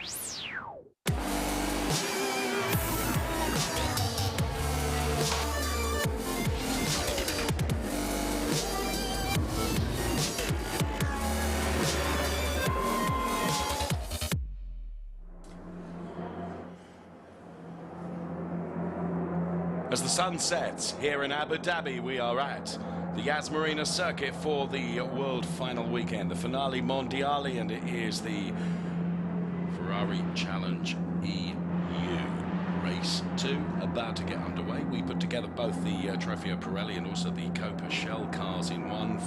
As the sun sets here in Abu Dhabi, we are at the Yas Marina circuit for the World Final weekend, the Finale Mondiale, and it is the Ferrari Challenge EU. Race 2 about to get underway. We put together both the TropheoPirelli and also the Copa Shell cars in one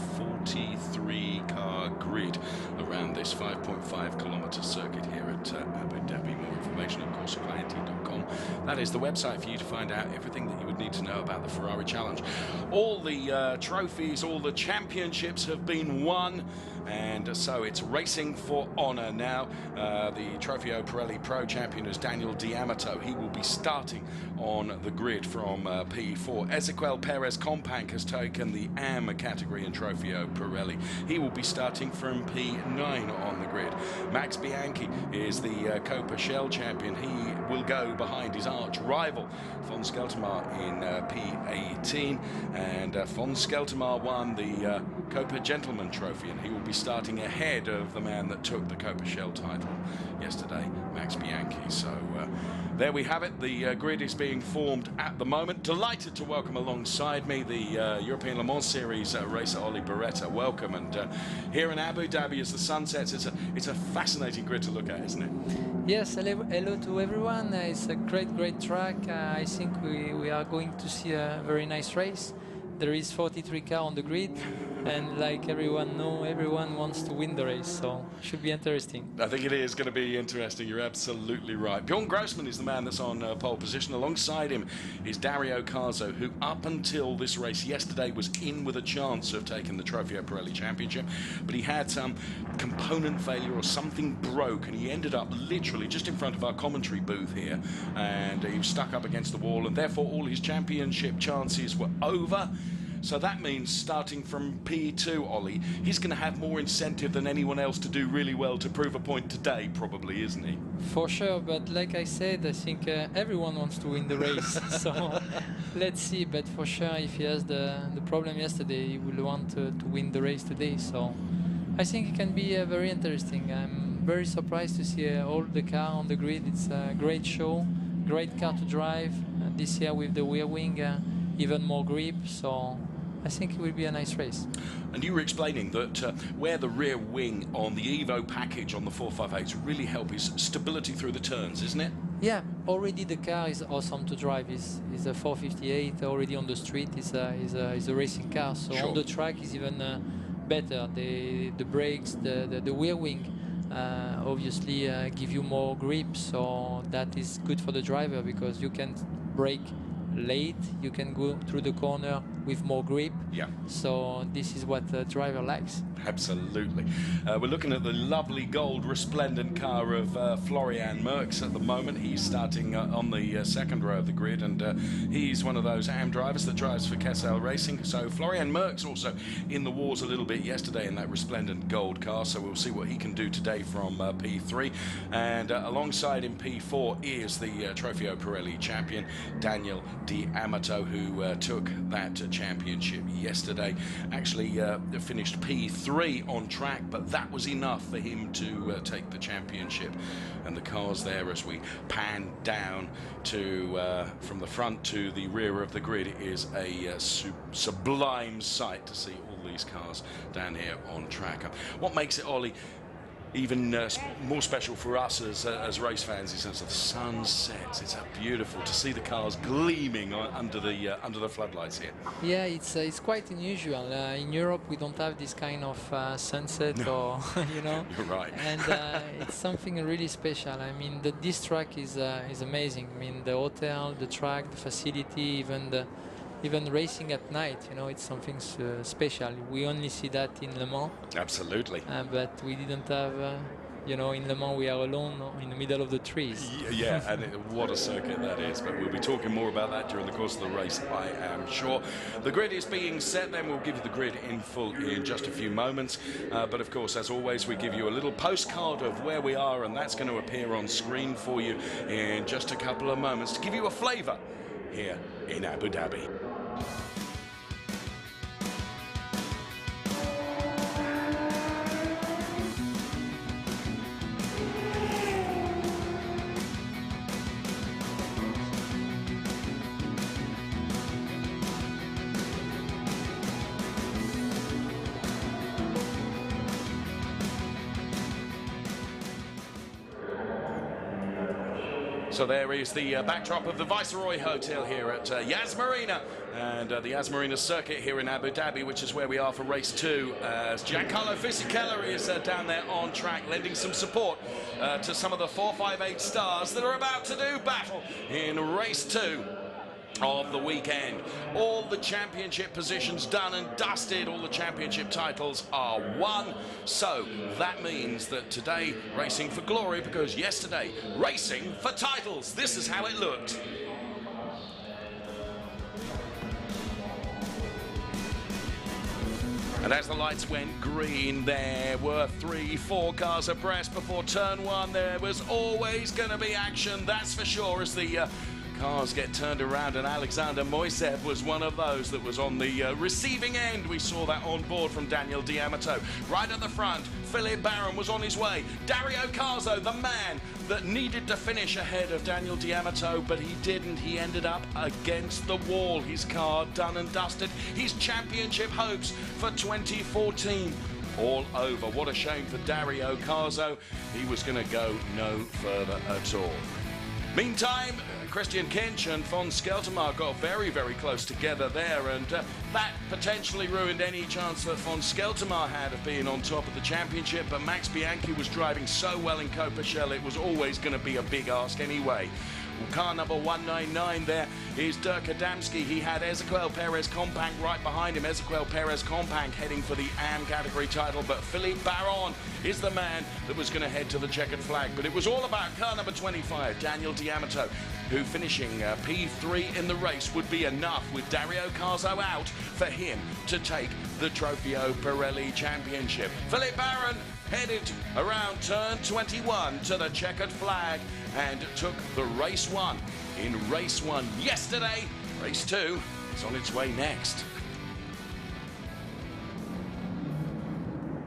43-car grid around this 5.5 kilometre circuit here at Abu Dhabi. More information at CorsicaInt.com. That is the website for you to find out everything that you would need to know about the Ferrari Challenge. All the trophies, all the championships have been won, and so it's racing for honour now. The TropheoPirelli Pro Champion is Daniel D'Amato. He will be starting on the grid from P4. Ezequiel Perez Companc has taken the AM category in TropheoPirelli. He will be starting from P9 on the grid. Max Bianchi is the Copa Shell champion. He will go behind his arch rival Von Skeltermar in P18, and Von Skeltermar won the Copa Gentleman Trophy, and he will be starting ahead of the man that took the Copa Shell title yesterday, Max Bianchi. So there we have it. The grid is being formed at the moment. Delighted to welcome alongside me the European Le Mans Series racer Ollie Beretta. Welcome. And here in Abu Dhabi, as the sun sets, it's a fascinating grid to look at, isn't it? Yes, hello to everyone. It's a great track. I think we are going to see a very nice race. There is 43 cars on the grid, and like everyone knows, everyone wants to win the race, so it should be interesting. I think it is going to be interesting. You're absolutely right. Bjorn Grossman is the man that's on pole position. Alongside him is Dario Carzo, who up until this race yesterday was in with a chance of taking the TropheoPirelli Championship, but he had some component failure or something broke, and he ended up literally just in front of our commentary booth here, and he was stuck up against the wall, and therefore all his championship chances were over. So that means starting from P2, Ollie, he's going to have more incentive than anyone else to do really well to prove a point today, probably, isn't he? For sure, but like I said, I think everyone wants to win the race. So let's see, but for sure, if he has the problem yesterday, he will want to win the race today. So I think it can be very interesting. I'm very surprised to see all the car on the grid. It's a great show, great car to drive. This year with the rear wing, even more grip. So I think it will be a nice race. And you were explaining that where the rear wing on the Evo package on the 458s really help is stability through the turns, isn't it? Yeah, already the car is awesome to drive. It's a 458 already on the street. Is a racing car. So sure. On the track is even better. The brakes, the rear wing obviously give you more grip. So that is good for the driver because you can brake late, you can go through the corner with more grip. Yeah. So this is what the driver likes. Absolutely. We're looking at the lovely gold resplendent car of Florian Merckx at the moment. He's starting on the second row of the grid, and he's one of those AM drivers that drives for Kessel Racing. So Florian Merckx also in the wars a little bit yesterday in that resplendent gold car, so we'll see what he can do today from P3. And alongside him, P4 is the TropheoPirelli champion, Daniel D'Amato, who took that championship yesterday. Actually finished P3 on track, but that was enough for him to take the championship. And the cars there, as we pan down to from the front to the rear of the grid, is a sublime sight to see all these cars down here on track. What makes it, Ollie, even more special for us as race fans is as the sun sets. It's beautiful to see the cars gleaming under the floodlights here. Yeah, it's quite unusual. In Europe, we don't have this kind of sunset, No. or you know. You're right. And it's something really special. I mean, this track is amazing. I mean, the hotel, the track, the facility, even racing at night, you know, it's something special. We only see that in Le Mans. Absolutely. But we didn't have you know, in Le Mans we are alone in the middle of the trees. Yeah, and what a circuit that is. But we'll be talking more about that during the course of the race, I am sure. The grid is being set then. We'll give you the grid in full in just a few moments. But of course, as always, we give you a little postcard of where we are, and that's going to appear on screen for you in just a couple of moments to give you a flavour here in Abu Dhabi. So there is the backdrop of the Viceroy Hotel here at Yas Marina, and the Yas Marina circuit here in Abu Dhabi, which is where we are for race 2. As Giancarlo Fisichella is down there on track, lending some support to some of the 458 stars that are about to do battle in race 2 of the weekend. All the championship positions done and dusted. All the championship titles are won. So that means that today racing for glory, because yesterday racing for titles. This is how it looked. And as the lights went green, there were 3-4 cars abreast before turn 1. There was always going to be action, that's for sure, as the cars get turned around, and Alexander Moisev was one of those that was on the receiving end. We saw that on board from Daniel D'Amato. Right at the front, Philippe Barron was on his way. Dario Carzo, the man that needed to finish ahead of Daniel D'Amato, but he didn't. He ended up against the wall. His car done and dusted. His championship hopes for 2014 all over. What a shame for Dario Carzo. He was going to go no further at all. Meantime, Christian Kinch and von Skeltermar got very, very close together there, and that potentially ruined any chance that von Skeltermar had of being on top of the championship. But Max Bianchi was driving so well in Copachel, it was always going to be a big ask anyway. Well, car number 199 there is Dirk Adamski. He had Ezequiel Perez Companc right behind him. Ezequiel Perez Companc heading for the AM category title, but Philippe Barron is the man that was going to head to the checkered flag. But it was all about car number 25, Daniel D'Amato, who finishing P3 in the race would be enough with Dario Carzo out for him to take the TropheoPirelli Championship. Philippe Barron headed around turn 21 to the checkered flag and took the race 1. In race 1 yesterday, race 2 is on its way next.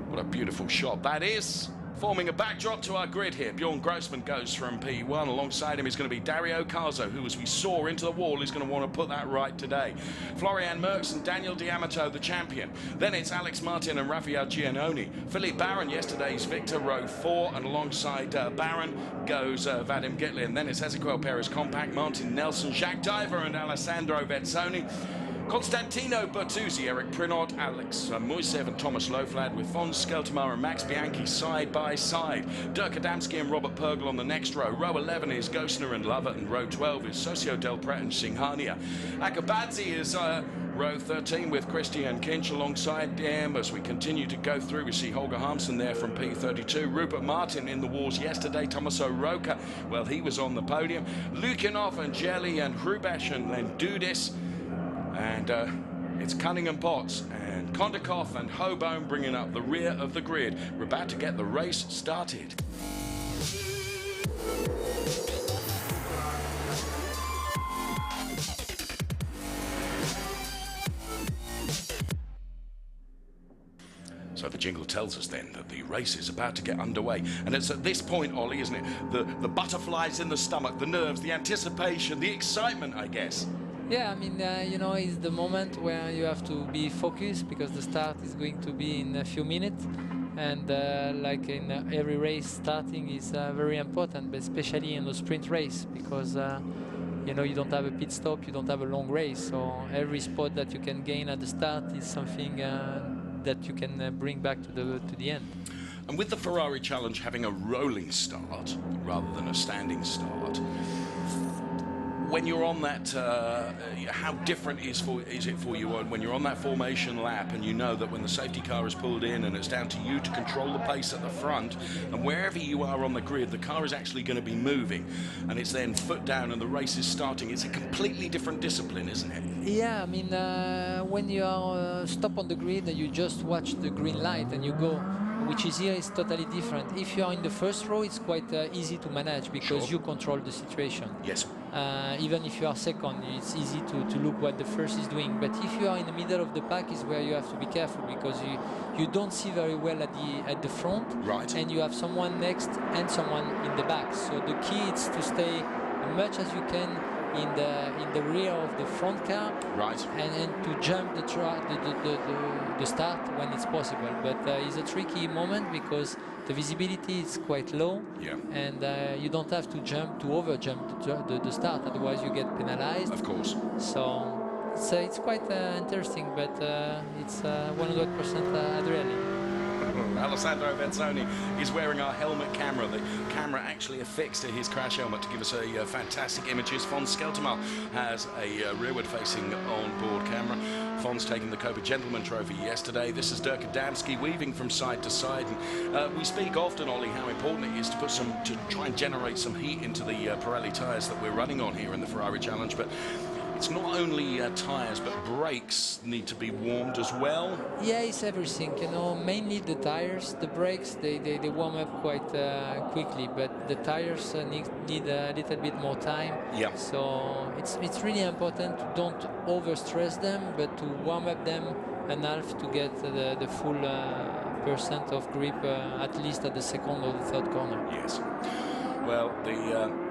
What a beautiful shot that is. Forming a backdrop to our grid here, Bjorn Grossman goes from P1. Alongside him is going to be Dario Carzo, who, as we saw into the wall, is going to want to put that right today. Florian Merckx and Daniel D'Amato, the champion. Then it's Alex Martin and Raphael Giannoni. Philippe Barron, yesterday's victor, row 4, and alongside Barron goes Vadim Gitlin. Then it's Ezequiel Perez Companc, Martin Nelson, Jacques Diver and Alessandro Vezzoni. Constantino Bertuzzi, Eric Prinot, Alex Moisev and Thomas Loflad, with von Skeltermar and Max Bianchi side by side. Dirk Adamski and Robert Pergel on the next row. Row 11 is Gosner and Lovett, and row 12 is Socio Del Pret and Singhania. Akabadze is row 13 with Christian Kinch alongside him. As we continue to go through, we see Holger Harmsen there from P32. Rupert Martin in the wars yesterday. Tomaso Roca, well, he was on the podium. Lukinov and Jelly and Hrubesh and Lendudis. And it's Cunningham Potts and Kondakov and Hobone bringing up the rear of the grid. We're about to get the race started. So the jingle tells us then that the race is about to get underway. And it's at this point, Ollie, isn't it? The butterflies in the stomach, the nerves, the anticipation, the excitement, I guess. Yeah, I mean, you know, it's the moment where you have to be focused, because the start is going to be in a few minutes. And like in every race, starting is very important, but especially in a sprint race, because you know, you don't have a pit stop, you don't have a long race. So every spot that you can gain at the start is something that you can bring back to the end. And with the Ferrari Challenge having a rolling start rather than a standing start, when you're on that, how different is it for you when you're on that formation lap and you know that when the safety car is pulled in and it's down to you to control the pace at the front, and wherever you are on the grid, the car is actually going to be moving, and it's then foot down and the race is starting. It's a completely different discipline, isn't it? Yeah, I mean, when you are stop on the grid, you just watch the green light and you go, which is here is totally different. If you are in the first row, it's quite easy to manage because Sure. you control the situation. Yes. Even if you are second, it's easy to look what the first is doing. But if you are in the middle of the pack, is where you have to be careful because you don't see very well at the front, Right. and you have someone next and someone in the back. So the key is to stay as much as you can in the rear of the front car, Right. and to jump the start when it's possible. But it's a tricky moment because the visibility is quite low, Yeah. and you don't have to over jump the start, otherwise you get penalized. Of course. So it's quite interesting, but it's 100% adrenaline. Alessandro Venzoni is wearing our helmet camera. The camera actually affixed to his crash helmet to give us a fantastic images. Fons Skeltermal has a rearward-facing on-board camera. Fons taking the Copa Gentleman Trophy yesterday. This is Dirk Adamski weaving from side to side. And, we speak often, Ollie, how important it is to try and generate some heat into the Pirelli tyres that we're running on here in the Ferrari Challenge. But it's not only tyres, but brakes need to be warmed as well. Yeah, it's everything, you know, mainly the tires. The brakes, they warm up quite quickly, but the tires need a little bit more time. Yeah. So it's really important to don't overstress them, but to warm up them enough to get the full percent of grip, at least at the second or the third corner. Yes. Well, the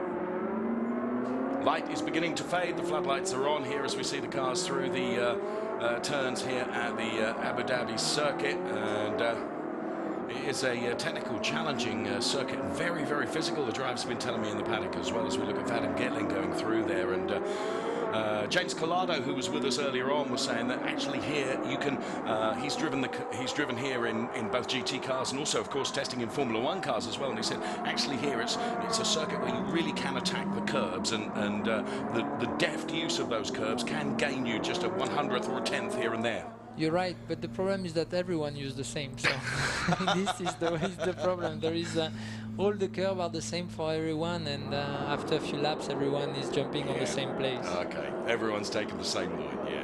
light is beginning to fade. The floodlights are on here as we see the cars through the turns here at the Abu Dhabi circuit, and it is a technical, challenging circuit, very, very physical. The drivers have been telling me in the paddock as well as we look at Vadim Getling going through there, and James Collado, who was with us earlier on, was saying that actually here you can. He's driven here in both GT cars and also, of course, testing in Formula One cars as well. And he said actually here it's a circuit where you really can attack the curbs, and the deft use of those curbs can gain you just a 100th or a 10th here and there. You're right, but the problem is that everyone uses the same. So this is the problem. There is all the curves are the same for everyone, and after a few laps, everyone is jumping on the same place. Okay, everyone's taking the same line. Yeah.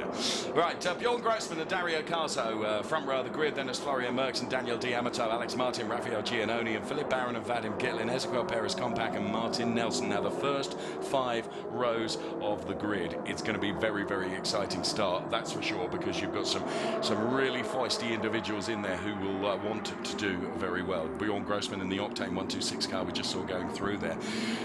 Right, Bjorn Grossman and Dario Carso, front row of the grid. Then it's Florian Merckx and Daniel D'Amato, Alex Martin, Raphael Giannoni, and Philip Barron and Vadim Gitlin, Ezequiel Perez Compac and Martin Nelson. Now the first 5 rows of the grid. It's going to be very, very exciting start, that's for sure, because you've got some really feisty individuals in there who will want to do very well. Bjorn Grossman in the Octane 126 car we just saw going through there.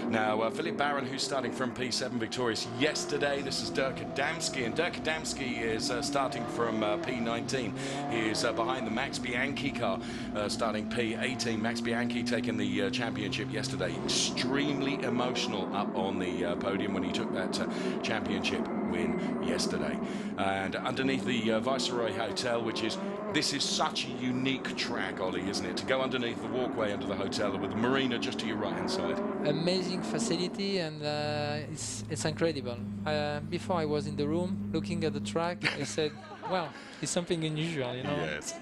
Now, Philip Barron, who's starting from P7, victorious yesterday. This is Dirk Adamski, and Dirk Adamski is starting from P19. He is behind the Max Bianchi car, starting P18. Max Bianchi taking the championship yesterday. Extremely emotional up on the podium when he took that championship win yesterday. And underneath the Viceroy Hotel, this is such a unique track, Ollie, isn't it? To go underneath the walkway under the hotel with the marina just to your right-hand side. Amazing facility, and it's incredible. Before I was in the room looking at the track, I said, wow, it's something unusual, you know? Yes.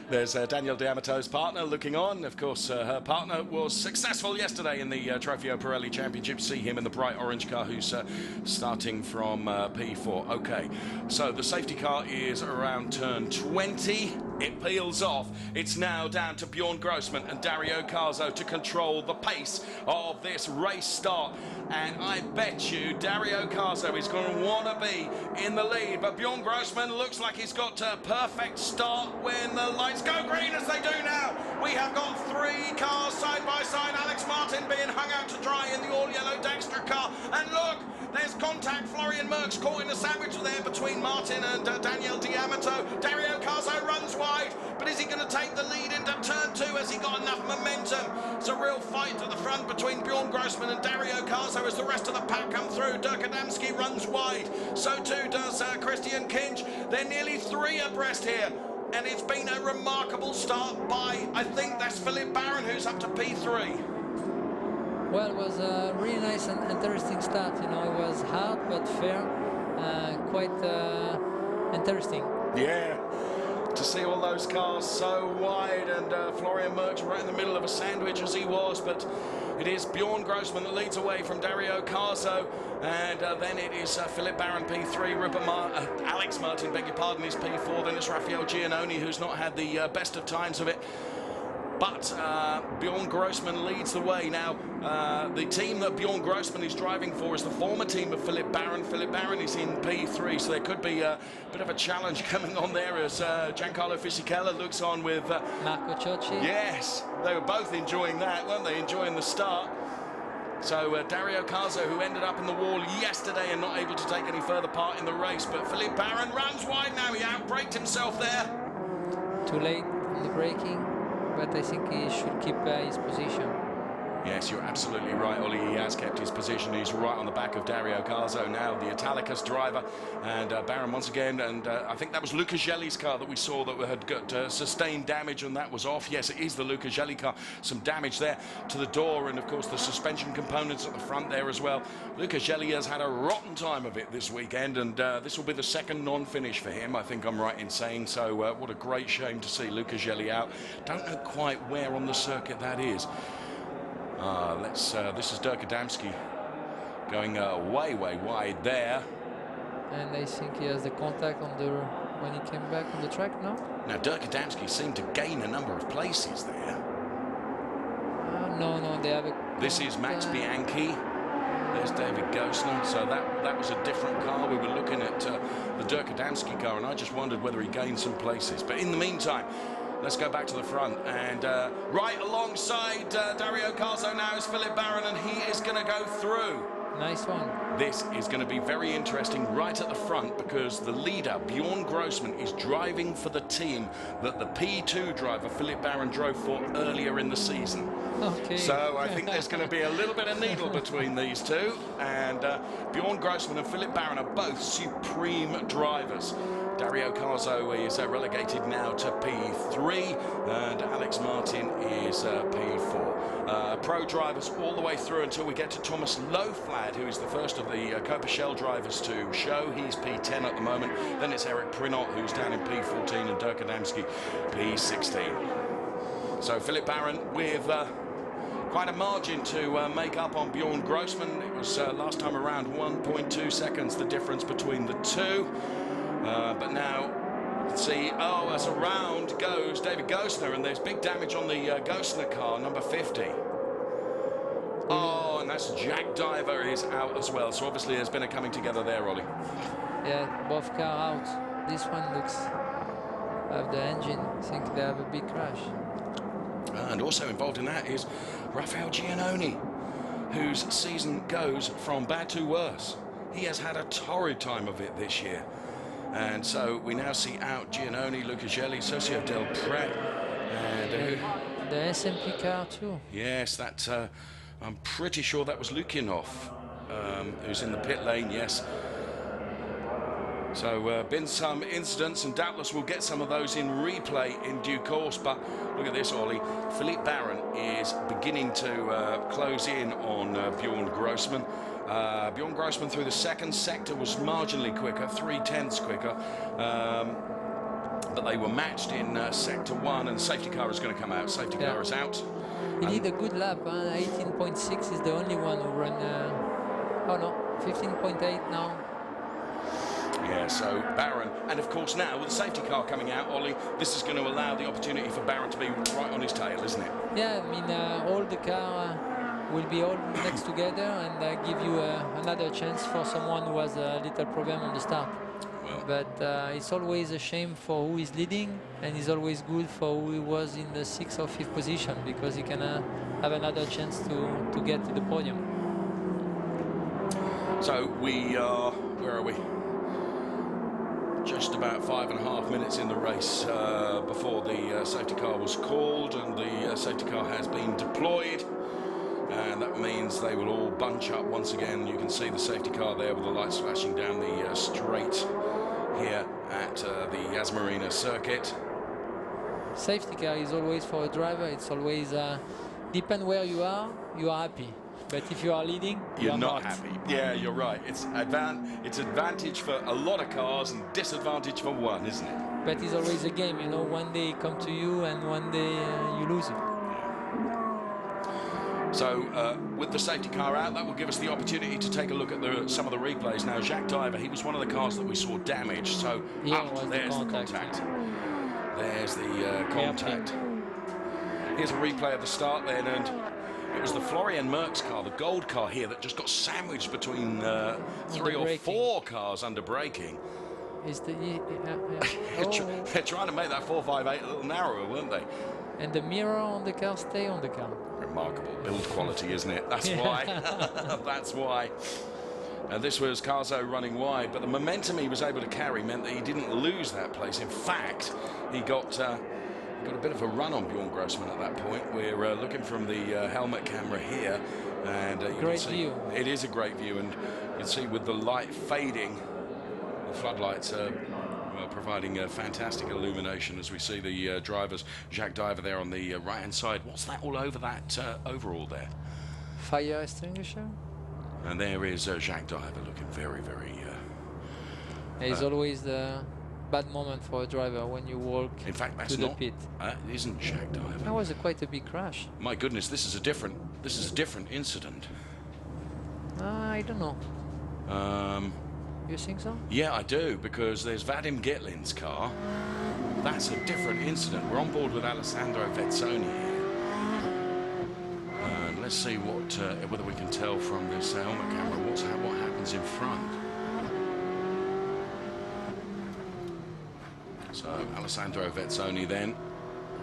There's Daniel D'Amato's partner looking on. Of course, her partner was successful yesterday in the TropheoPirelli Championship. See him in the bright orange car, who's starting from P4. Okay, so the safety car is around turn 20. It peels off. It's now down to Bjorn Grossman and Dario Carso to control the pace of this race start. And I bet you Dario Carso is going to want to be in the lead. But Bjorn Grossman looks like he's got a perfect start when the lights go green, as they do now. We have got 3 cars side by side. Alex Martin being hung out to dry in the all-yellow Dexter car. And look, there's contact. Florian Merckx caught in a sandwich there between Martin and Daniel D'Amato. Dario Carso runs wide, but is he going to take the lead into turn 2? Has he got enough momentum? It's a real fight at the front between Bjorn Grossman and Dario Carso as the rest of the pack come through. Dirk Adamski runs wide. So too does Christian Kinch. They're nearly 3 abreast here. And it's been a remarkable start by, I think that's Philip Barron, who's up to P3. Well, it was a really nice and interesting start. You know, it was hard but fair, quite interesting. Yeah, to see all those cars so wide, and Florian Merckx right in the middle of a sandwich as he was, but it is Bjorn Grossman that leads away from Dario Carso, and then it is Philippe Baron P3, Alex Martin, beg your pardon, is P4, then it's Raphael Giannoni, who's not had the best of times of it. But Bjorn Grossman leads the way. Now, the team that Bjorn Grossman is driving for is the former team of Philippe Baron. Philippe Baron is in P3, so there could be a bit of a challenge coming on there as Giancarlo Fisichella looks on with... Marco Ciocci. Yes, they were both enjoying that, weren't they? Enjoying the start. So Dario Carso, who ended up in the wall yesterday and not able to take any further part in the race. But Philippe Baron runs wide now. He outbraked himself there. Too late in the braking, but I think he should keep his position. Yes, you're absolutely right, Ollie. He has kept his position. He's right on the back of Dario Carso now, the Italicus driver. And Baron once again, and I think that was Luca Gelli's car that we saw that had got sustained damage, and that was off. Yes, it is the Luca Gelli car. Some damage there to the door, and of course the suspension components at the front there as well. Luca Gelli has had a rotten time of it this weekend, and this will be the second non-finish for him, I think I'm right in saying. So what a great shame to see Luca Gelli out. Don't know quite where on the circuit that is. This is Dirk Adamski going way wide there. And I think he has the contact on the when he came back on the track now. Now Dirk Adamski seemed to gain a number of places there. No, they have a... This is Max Bianchi. There's David Gosner. So that was a different car. We were looking at the Dirk Adamski car, and I just wondered whether he gained some places. But in the meantime, let's go back to the front, and right alongside Dario Carso now is Philippe Baron, and he is going to go through. Nice one. This is going to be very interesting right at the front, because the leader, Bjorn Grossman, is driving for the team that the P2 driver, Philippe Baron, drove for earlier in the season. Okay. So I think there's going to be a little bit of needle between these two, and Bjorn Grossman and Philippe Baron are both supreme drivers. Dario Carso is relegated now to P3, and Alex Martin is P4. Pro drivers all the way through until we get to Thomas Loflad, who is the first of the Copa Shell drivers to show. He's P10 at the moment. Then it's Eric Prinot, who's down in P14, and Dirk Adamski, P16. So Philippe Baron with quite a margin to make up on Bjorn Grossman. It was last time around 1.2 seconds the difference between the two. But now, let's see, as around goes David Gosner, and there's big damage on the Gosner car, number 50. Oh, and that's Jack Diver is out as well. So obviously there's been a coming together there, Ollie. Yeah, both cars out. This one looks have the engine. I think they have a big crash. And also involved in that is Raphael Giannoni, whose season goes from bad to worse. He has had a torrid time of it this year. And so we now see out Giannoni, Luca Gelli, Sergio Del Pret, and the SMP car too. Yes, that I'm pretty sure that was Lukinov, who's in the pit lane. Yes. So been some incidents, and doubtless we'll get some of those in replay in due course. But look at this, Ollie. Philippe Baron is beginning to close in on Bjorn Grossman. Bjorn Grossman through the second sector was marginally quicker, 0.3 quicker, but they were matched in sector 1, and safety car is going to come out. Safety car is out. He did a good lap. 18.6 is the only one who ran. Oh no, 15.8 now. Yeah, so Baron, and of course now with the safety car coming out, Ollie, this is going to allow the opportunity for Baron to be right on his tail, isn't it? Yeah, I mean, all the car will be all next together, and give you another chance for someone who has a little problem on the start. Well, but it's always a shame for who is leading, and it's always good for who was in the 6th or 5th position, because he can have another chance to get to the podium. So we are, where are we? Just about 5.5 minutes in the race before the safety car was called, and the safety car has been deployed. And that means they will all bunch up once again. You can see the safety car there with the lights flashing down the straight here at the Yas Marina circuit. Safety car is always for a driver. It's always depend where you are happy. But if you are leading, you're not happy. Yeah, you're right. It's advantage for a lot of cars and disadvantage for one, isn't it? But it's always a game, you know. One day it come to you, and one day you lose it. So with the safety car out, that will give us the opportunity to take a look at some of the replays. Now, Jacques Diver, he was one of the cars that we saw damaged. So there's the contact. There's the contact. Here's a replay of the start then, and it was the Florian Merckx car, the gold car here, that just got sandwiched between 3 or 4 cars under braking. Is the They're trying to make that 458 a little narrower, weren't they? And the mirror on the car stay on the car. Remarkable build quality, isn't it? That's why. That's why. And this was Carzo running wide, but the momentum he was able to carry meant that he didn't lose that place. In fact, he got a bit of a run on Bjorn Grossman at that point. We're looking from the helmet camera here, and you great can see view. it is a great view, and you can see with the light fading, the floodlights are providing fantastic illumination as we see the drivers. Jacques Diver there on the right-hand side. What's that all over that overall there? Fire extinguisher. And there is Jacques Diver looking very, very... It's always the bad moment for a driver when you walk in fact, that's to not, the pit. It isn't Jacques Diver. That was quite a big crash. My goodness, this is a different incident. I don't know. You think so? Yeah, I do, because there's Vadim Getlin's car. That's a different incident. We're on board with Alessandro Vezzoni here. And let's see whether we can tell from this helmet camera what happens in front. So Alessandro Vezzoni then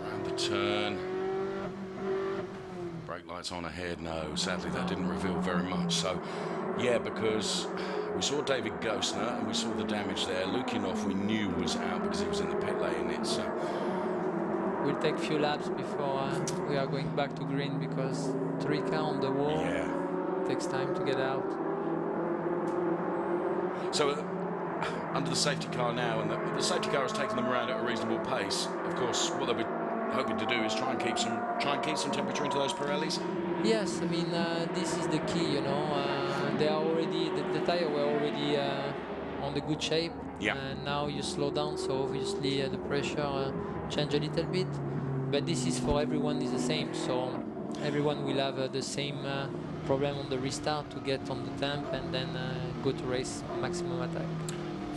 around the turn. Brake lights on ahead. No, sadly that didn't reveal very much. So yeah, because we saw David Gosner and we saw the damage there. Lukinov we knew was out because he was in the pit lane. It's we'll take a few laps before we are going back to green, because 3 car on the wall takes time to get out. So under the safety car now, and the safety car has taken them around at a reasonable pace. Of course, what they'll be hoping to do is try and keep some temperature into those Pirellis. Yes, I mean this is the key, you know. They are already the tire were already on the good shape. Yeah. And now you slow down, so obviously the pressure change a little bit. But this is for everyone is the same, so everyone will have the same problem on the restart to get on the temp and then go to race maximum attack.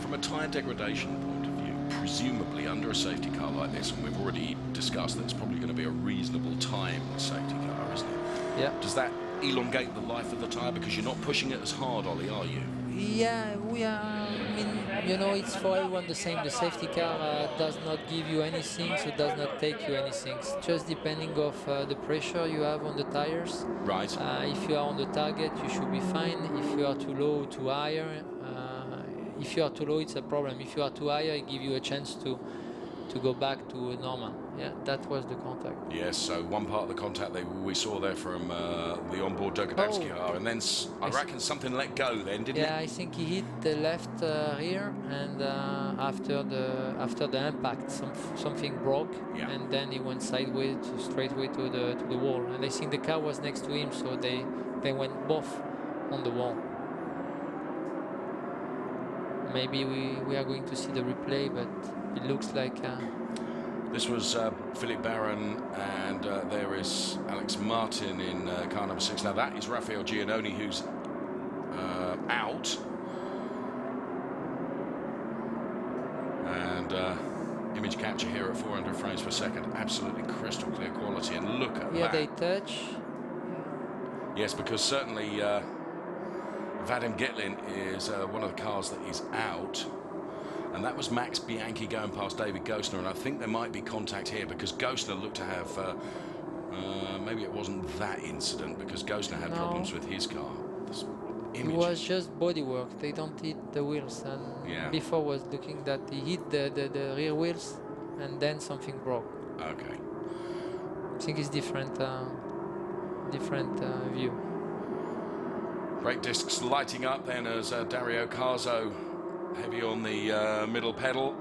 From a tyre degradation point of view, presumably under a safety car like this, and we've already discussed that it's probably going to be a reasonable time safety car, isn't it? Yeah. Does that elongate the life of the tyre because you're not pushing it as hard, Ollie, are you? Yeah, we are. I mean, you know, it's for everyone the same. The safety car does not give you anything, so it does not take you anything. It's just depending of the pressure you have on the tires. Right. If you are on the target, you should be fine. If you are too low, too higher. If you are too low, it's a problem. If you are too higher, it gives you a chance to go back to normal. Yeah, that was the contact. Yes, so one part of the contact we saw there from the onboard Dogodowski car, and then I reckon something let go then, didn't it? Yeah, I think he hit the left rear, and after the impact, something broke, and then he went sideways, straightway to the wall. And I think the car was next to him, so they went both on the wall. Maybe we are going to see the replay, but it looks like... This was Philippe Baron, and there is Alex Martin in car number 6. Now that is Raphael Giannoni, who's out. And image capture here at 400 frames per second. Absolutely crystal clear quality, and look at that. Yeah, they touch. Yes, because certainly Vadim Getlin is one of the cars that is out. And that was Max Bianchi going past David Gosner, and I think there might be contact here because Gosner looked to have, maybe it wasn't that incident because Gosner had problems with his car. It was just bodywork, they don't hit the wheels, and before was looking that he hit the rear wheels and then something broke. Okay. I think it's different view. Brake discs lighting up then as Dario Carzo heavy on the middle pedal.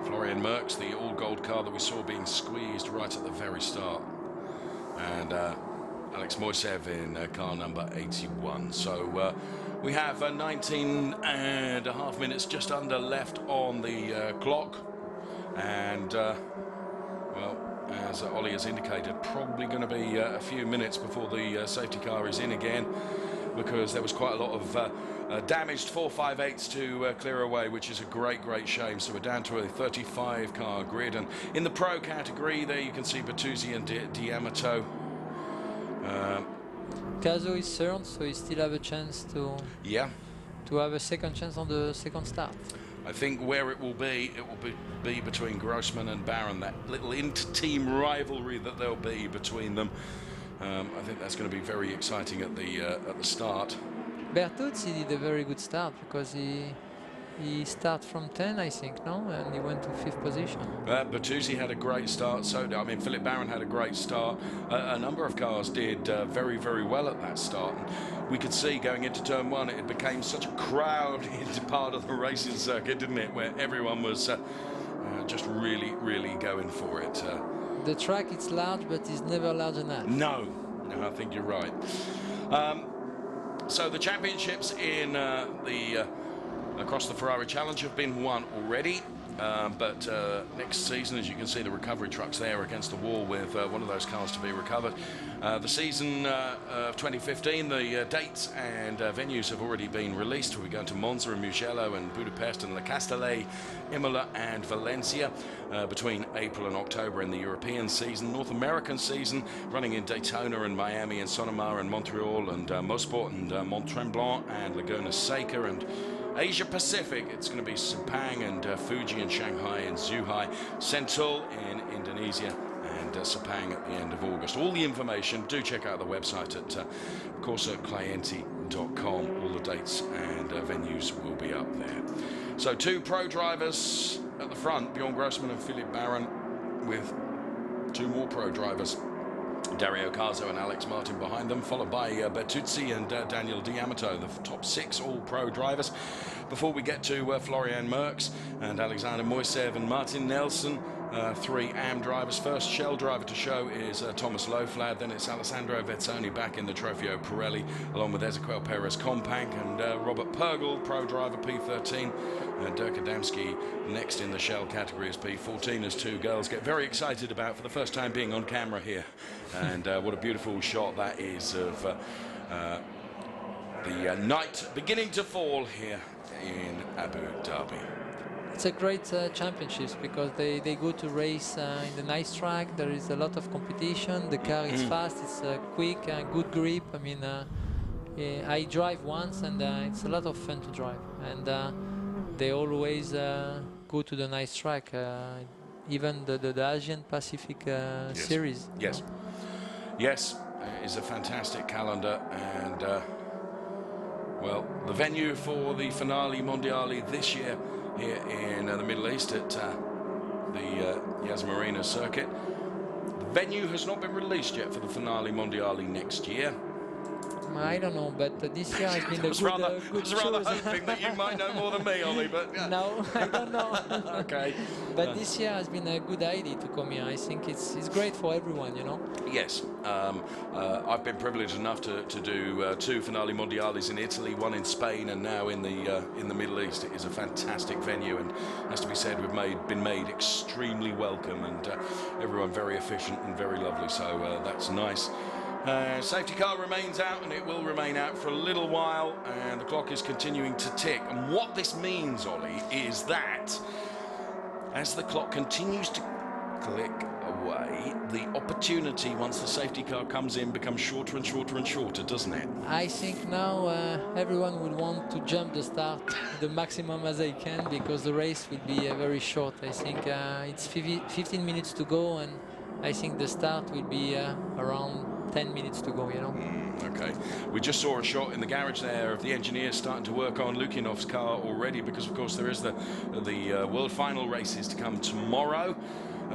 Florian Merckx, the all-gold car that we saw being squeezed right at the very start. and Alex Moisev in car number 81. So we have 19 and a half minutes just under left on the clock, and well, as Ollie has indicated, probably going to be a few minutes before the safety car is in again, because there was quite a lot of damaged 458s to clear away, which is a great shame. So we're down to a 35 car grid, and in the pro category there you can see Bertuzzi and D'Amato. Caso is third, so he still have a chance to have a second chance on the second start. I think where it will be between Grossman and Barron, that little inter-team rivalry that there'll be between them. I think that's going to be very exciting at the start. Bertuzzi did a very good start, because he started from 10, I think, no? And he went to 5th position. Bertuzzi had a great start, so I mean Philip Barron had a great start. A number of cars did very well at that start. And we could see going into turn 1, it became such a crowded part of the racing circuit, didn't it, where everyone was just really going for it. The track is large, but it's never large enough. No, I think you're right. So the championships in across the Ferrari Challenge have been won already, but next season, as you can see, the recovery truck's there against the wall with one of those cars to be recovered. The season of 2015, the dates and venues have already been released. We're going to Monza and Mugello and Budapest and Le Castellet, Imola and Valencia between April and October in the European season. North American season running in Daytona and Miami and Sonoma and Montreal and Mosport and Mont Tremblant and Laguna Seca. And Asia Pacific, it's going to be Sepang and Fuji and Shanghai and Zhuhai, Sentul in Indonesia and Sepang at the end of August. All the information, do check out the website at corsaclienti.com. All the dates and venues will be up there. So 2 pro drivers at the front, Bjorn Grossman and Philip Barron, with 2 more pro drivers, Dario Caso and Alex Martin behind them, followed by Bertuzzi and Daniel D'Amato, the top 6 all-pro drivers. Before we get to Florian Merckx and Alexander Moisev and Martin Nelson, 3 AM drivers. First Shell driver to show is Thomas Loflad, then it's Alessandro Vezzoni back in the TropheoPirelli, along with Ezequiel Perez Compank and Robert Pergel, pro driver P13, and Dirk Adamski next in the Shell category as P14, as 2 girls get very excited about for the first time being on camera here. And what a beautiful shot that is of the night beginning to fall here in Abu Dhabi. It's a great championships, because they go to race in the nice track. There is a lot of competition. The car is fast, it's quick, good grip. I mean, I drive once, and it's a lot of fun to drive. And they always go to the nice track, even the Asian Pacific series. Yes. Yes, it is a fantastic calendar, and well, the venue for the Finale Mondiali this year here in the Middle East at the Yas Marina circuit. The venue has not been released yet for the Finale Mondiali next year. I don't know, but this year has been a good I was rather hoping that you might know more than me, Ollie, but... No, I don't know. Okay. But this year has been a good idea to come here. I think it's great for everyone, you know? Yes. I've been privileged enough to do 2 Finale Mondialis in Italy, 1 in Spain, and now in the Middle East. It is a fantastic venue, and has to be said, we've been made extremely welcome, and everyone very efficient and very lovely, so that's nice. Safety car remains out, and it will remain out for a little while, and the clock is continuing to tick. And what this means, Ollie, is that as the clock continues to click away, the opportunity once the safety car comes in becomes shorter and shorter and shorter, doesn't it? I think now everyone will want to jump the start the maximum as they can, because the race will be very short. I think it's 15 minutes to go, and I think the start will be around 10 minutes to go, you know. Okay. We just saw a shot in the garage there of the engineers starting to work on Lukinov's car already, because of course there is the world final races to come tomorrow.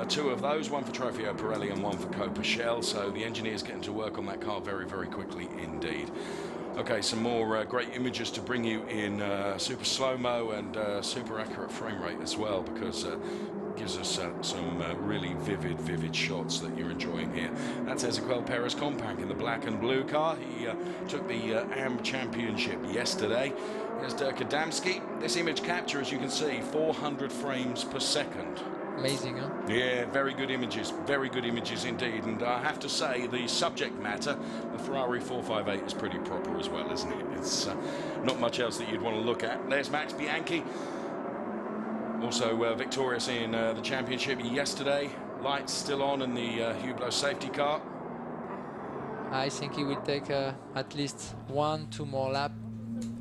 2 of those, one for TropheoPirelli and one for Copa Shell. So the engineers getting to work on that car very quickly indeed. Okay, some more great images to bring you in super slow-mo and super accurate frame rate as well, because gives us some really vivid shots that you're enjoying here. That's Ezequiel Perez Compact in the black and blue car. He took the AM Championship yesterday. Here's Dirk Adamski. This image capture, as you can see, 400 frames per second. Amazing, huh? Yeah, very good images indeed. And I have to say, the subject matter, the Ferrari 458 is pretty proper as well, isn't it? It's not much else that you'd want to look at. There's Max Bianchi, also victorious in the championship yesterday. Lights still on in the Hublot safety car. I think he will take at least 1-2 more laps.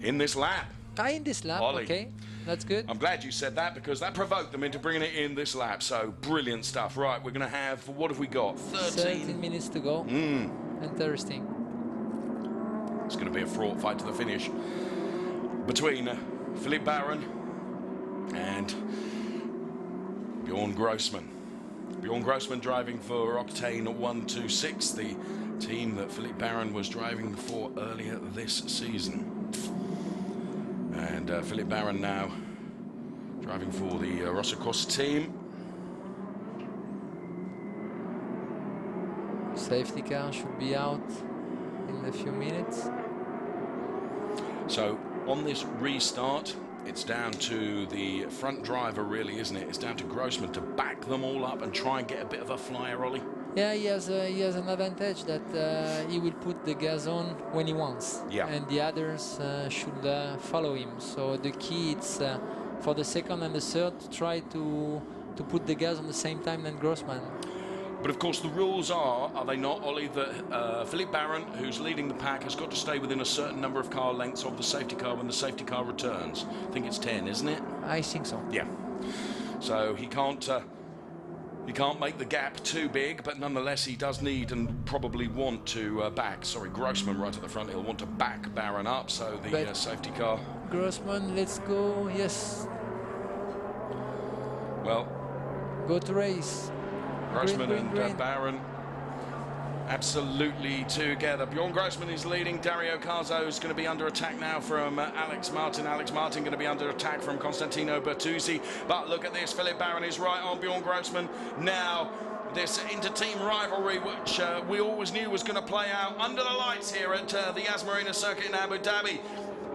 In this lap. In this lap, Ollie. okay. That's good. I'm glad you said that because that provoked them into bringing it in this lap. So brilliant stuff. Right, we're going to have, what have we got? 13 minutes to go. Interesting. It's going to be a fraught fight to the finish between Philippe Baron and Bjorn Grossman. Bjorn Grossman driving for Octane 126, the team that Philippe Baron was driving for earlier this season. And Philippe Baron now driving for the Rossicross team. Safety car should be out in a few minutes. So on this restart, it's down to the front driver, really, isn't it? It's down to Grossman to back them all up and try and get a bit of a flyer, Ollie. Yeah, he has an advantage that he will put the gas on when he wants. Yeah. And the others should follow him. So the key is for the second and the third to try to put the gas on the same time than Grossman. But of course the rules are they not, Ollie, that Philippe Baron, who's leading the pack, has got to stay within a certain number of car lengths of the safety car when the safety car returns. I think it's 10, isn't it? I think so. Yeah. So he can't make the gap too big, but nonetheless he does need and probably want to back. Sorry, Grossman right at the front. He'll want to back Baron up, so the safety car. Grossman, let's go. Yes. Well. Go to race. Grossman and Baron absolutely together. Bjorn Grossman is leading. Dario Carzo is going to be under attack now from Alex Martin. Alex Martin going to be under attack from Constantino Bertuzzi. But look at this, Philippe Baron is right on Bjorn Grossman. Now, this inter-team rivalry, which we always knew was going to play out under the lights here at the Yas Marina circuit in Abu Dhabi.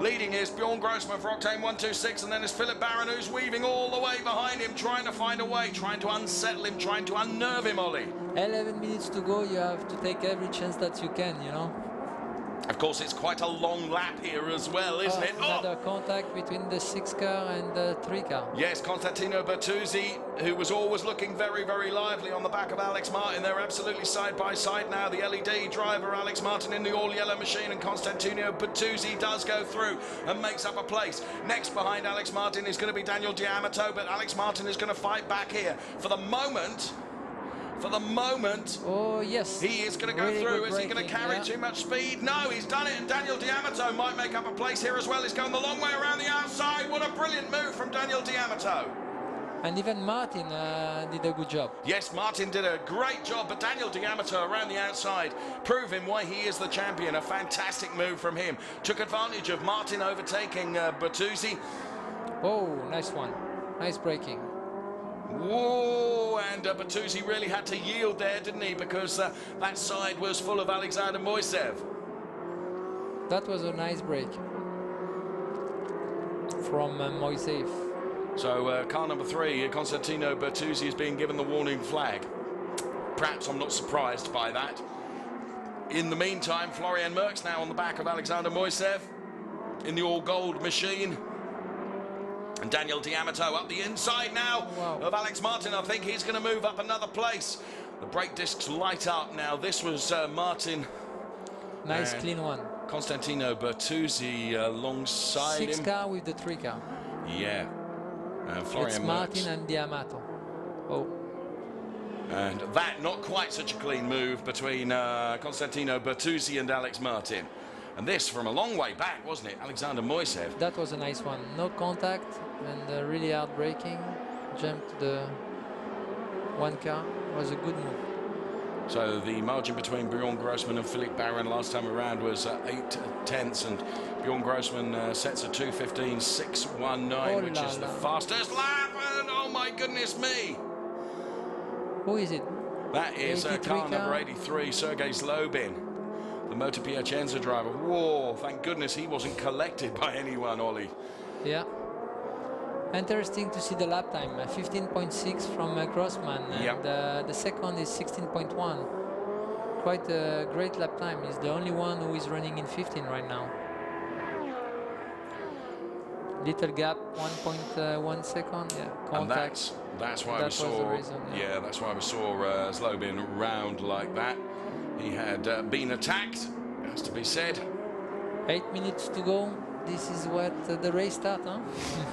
Leading is Bjorn Grossman for Octane 126, and then is Philippe Baron, who's weaving all the way behind him, trying to find a way, trying to unsettle him, trying to unnerve him, Ollie. 11 minutes to go. You have to take every chance that you can, you know. Of course, it's quite a long lap here as well, isn't it? Another contact between the 6 car and the 3 car. Yes, Constantino Bertuzzi, who was always looking very, very lively on the back of Alex Martin. They're absolutely side by side now. The LED driver, Alex Martin, in the all-yellow machine, and Constantino Bertuzzi does go through and makes up a place. Next behind Alex Martin is going to be Daniel D'Amato, but Alex Martin is going to fight back here. For the moment, oh yes, he is going to go really through. Is he going to carry yeah. too much speed? No, he's done it, and Daniel D'Amato might make up a place here as well. He's going the long way around the outside. What a brilliant move from Daniel D'Amato. And even Martin did a good job. Yes, Martin did a great job, but Daniel D'Amato around the outside, proving why he is the champion. A fantastic move from him. Took advantage of Martin overtaking Bertuzzi. Oh, nice one. Nice braking. Whoa, and Bertuzzi really had to yield there, didn't he? Because that side was full of Alexander Moisev. That was a nice break from Moisev. So car number 3, Constantino Bertuzzi, is being given the warning flag. Perhaps I'm not surprised by that. In the meantime, Florian Merckx now on the back of Alexander Moisev in the all-gold machine. And Daniel D'Amato up the inside now of Alex Martin. I think he's going to move up another place. The brake discs light up now. This was Martin. Nice clean one. Constantino Bertuzzi alongside 6 him. car with the 3 car. Yeah. And Florian it's Martin and D'Amato. Oh. And that, not quite such a clean move between Constantino Bertuzzi and Alex Martin. And this from a long way back, wasn't it? Alexander Moisev. That was a nice one. No contact and really hard braking. Jump to the 1 car. Was a good move. So the margin between Bjorn Grossman and Philippe Baron last time around was 8 tenths, and Bjorn Grossman sets a 2:15.619, which is the fastest lap. And oh my goodness me! Who is it? That is car number 83, Sergei Zlobin, the Motor Piacenza driver. Whoa, thank goodness he wasn't collected by anyone, Ollie. Yeah. Interesting to see the lap time, 15.6 from Grossman, and the second is 16.1. Quite a great lap time. He's the only one who is running in 15 right now. Little gap, 1.1 second. Yeah, contact. And that's why we saw. Reason, yeah, that's why we saw Zlobin round like that. He had been attacked, has to be said. 8 minutes to go. This is what the race starts, huh?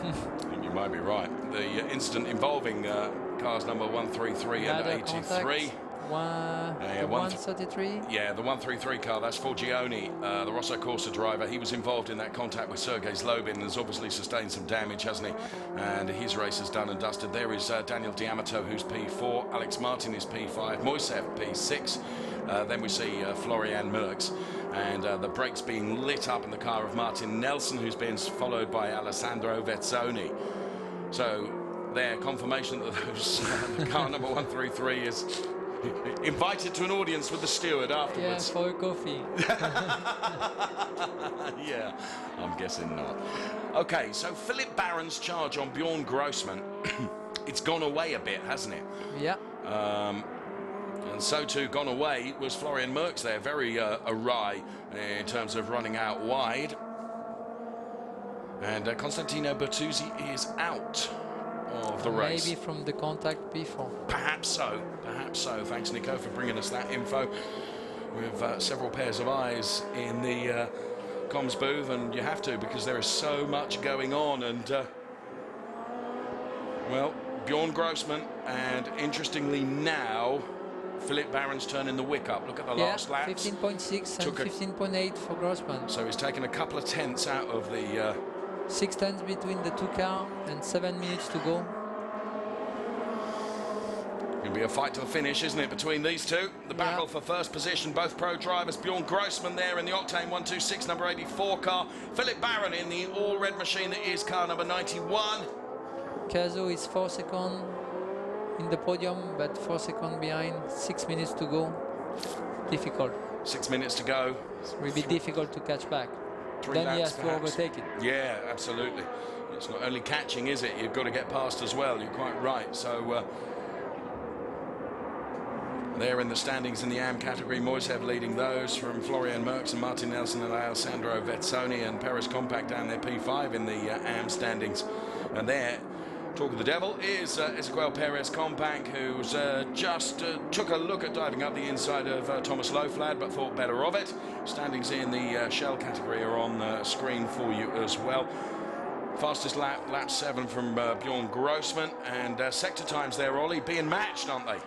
I think you might be right. The incident involving cars number 133 and 83. 133? Yeah, the 133 car, that's Forgione, the Rosso Corsa driver. He was involved in that contact with Sergei Zlobin and has obviously sustained some damage, hasn't he? And his race is done and dusted. There is Daniel D'Amato, who's P4. Alex Martin is P5. Moisev, P6. Then we see Florian Merckx. And the brakes being lit up in the car of Martin Nelson, who's been followed by Alessandro Vezzoni. So, there, confirmation that those, the car number 133 is invited to an audience with the steward afterwards. Yeah, for a coffee. Yeah, I'm guessing not. Okay, so Philip Barron's charge on Bjorn Grossman, it's gone away a bit, hasn't it? Yeah. And so too gone away was Florian Merckx there, very awry in terms of running out wide. And Constantino Bertuzzi is out of the race. Maybe from the contact before. Perhaps so, perhaps so. Thanks, Nico, for bringing us that info. With several pairs of eyes in the comms booth, and you have to because there is so much going on. And well, Bjorn Grossman, and interestingly now, Philip Barron's turning the wick up. Look at the last laps. 15.6 and 15.8 for Grossman. So he's taken a couple of tenths out of the 6 tenths between the two cars and 7 minutes to go. Going to be a fight to the finish, isn't it, between these two? The battle for first position, both pro drivers. Bjorn Grossman there in the Octane 126 number 84 car. Philip Barron in the all-red machine that is car number 91. Caso is 4 seconds in the podium, but 4 seconds behind. 6 minutes to go. Difficult. 6 minutes to go. It will be difficult to catch back. Then he has to overtake it. Yeah, absolutely. It's not only catching, is it? You've got to get past as well. You're quite right. So there in the standings in the AM category, Moisev leading those from Florian Merckx and Martin Nelson and Alessandro Vezzoni, and Perez Compact down there P5 in the AM standings. And there, talk of the devil, is Ezequiel Perez Compact, who's just took a look at diving up the inside of Thomas Loflad, but thought better of it. Standings in the Shell category are on the screen for you as well. Fastest lap 7 from Bjorn Grossman, and sector times there, Ollie, being matched, aren't they?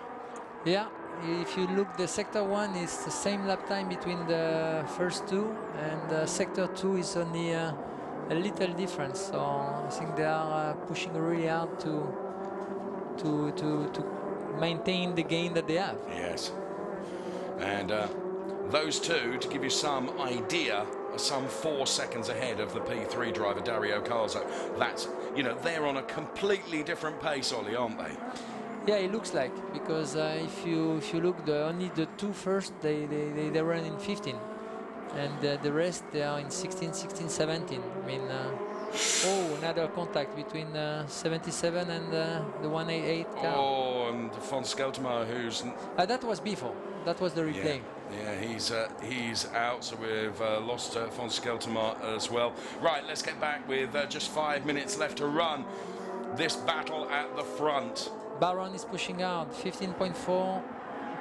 Yeah, if you look, the sector 1 is the same lap time between the first two, and sector 2 is only a little difference. So I think they are pushing really hard to maintain the gain that they have. Yes, and those two, to give you some idea, are some 4 seconds ahead of the P3 driver Dario Calzo. That's, you know, they're on a completely different pace, Ollie, aren't they? Yeah, it looks like, because if you look, only the two first they run in 15, and the rest they are in 16, 16, 17. I mean, oh, another contact between 77 and the 188 car. Oh, and von Skeltermar, who's that was before. That was the replay. Yeah, he's out, so we've lost von Skeltermar as well. Right, let's get back with just 5 minutes left to run this battle at the front. Barron is pushing out, 15.4,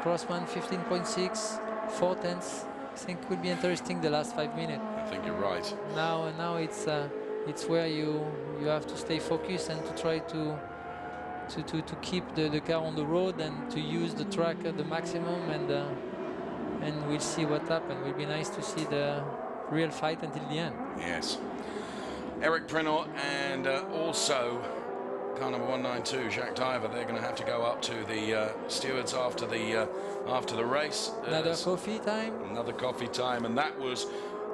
Grossman 15.6, 4 tenths. I think will be interesting the last 5 minutes. I think you're right. Now it's where you have to stay focused and to try to keep the car on the road and to use the track at the maximum, and we'll see what happens. It will be nice to see the real fight until the end. Yes. Eric Prenot and also car number 192, Jacques Diver, they're going to have to go up to the stewards after the race. Another coffee time. Another coffee time, and that was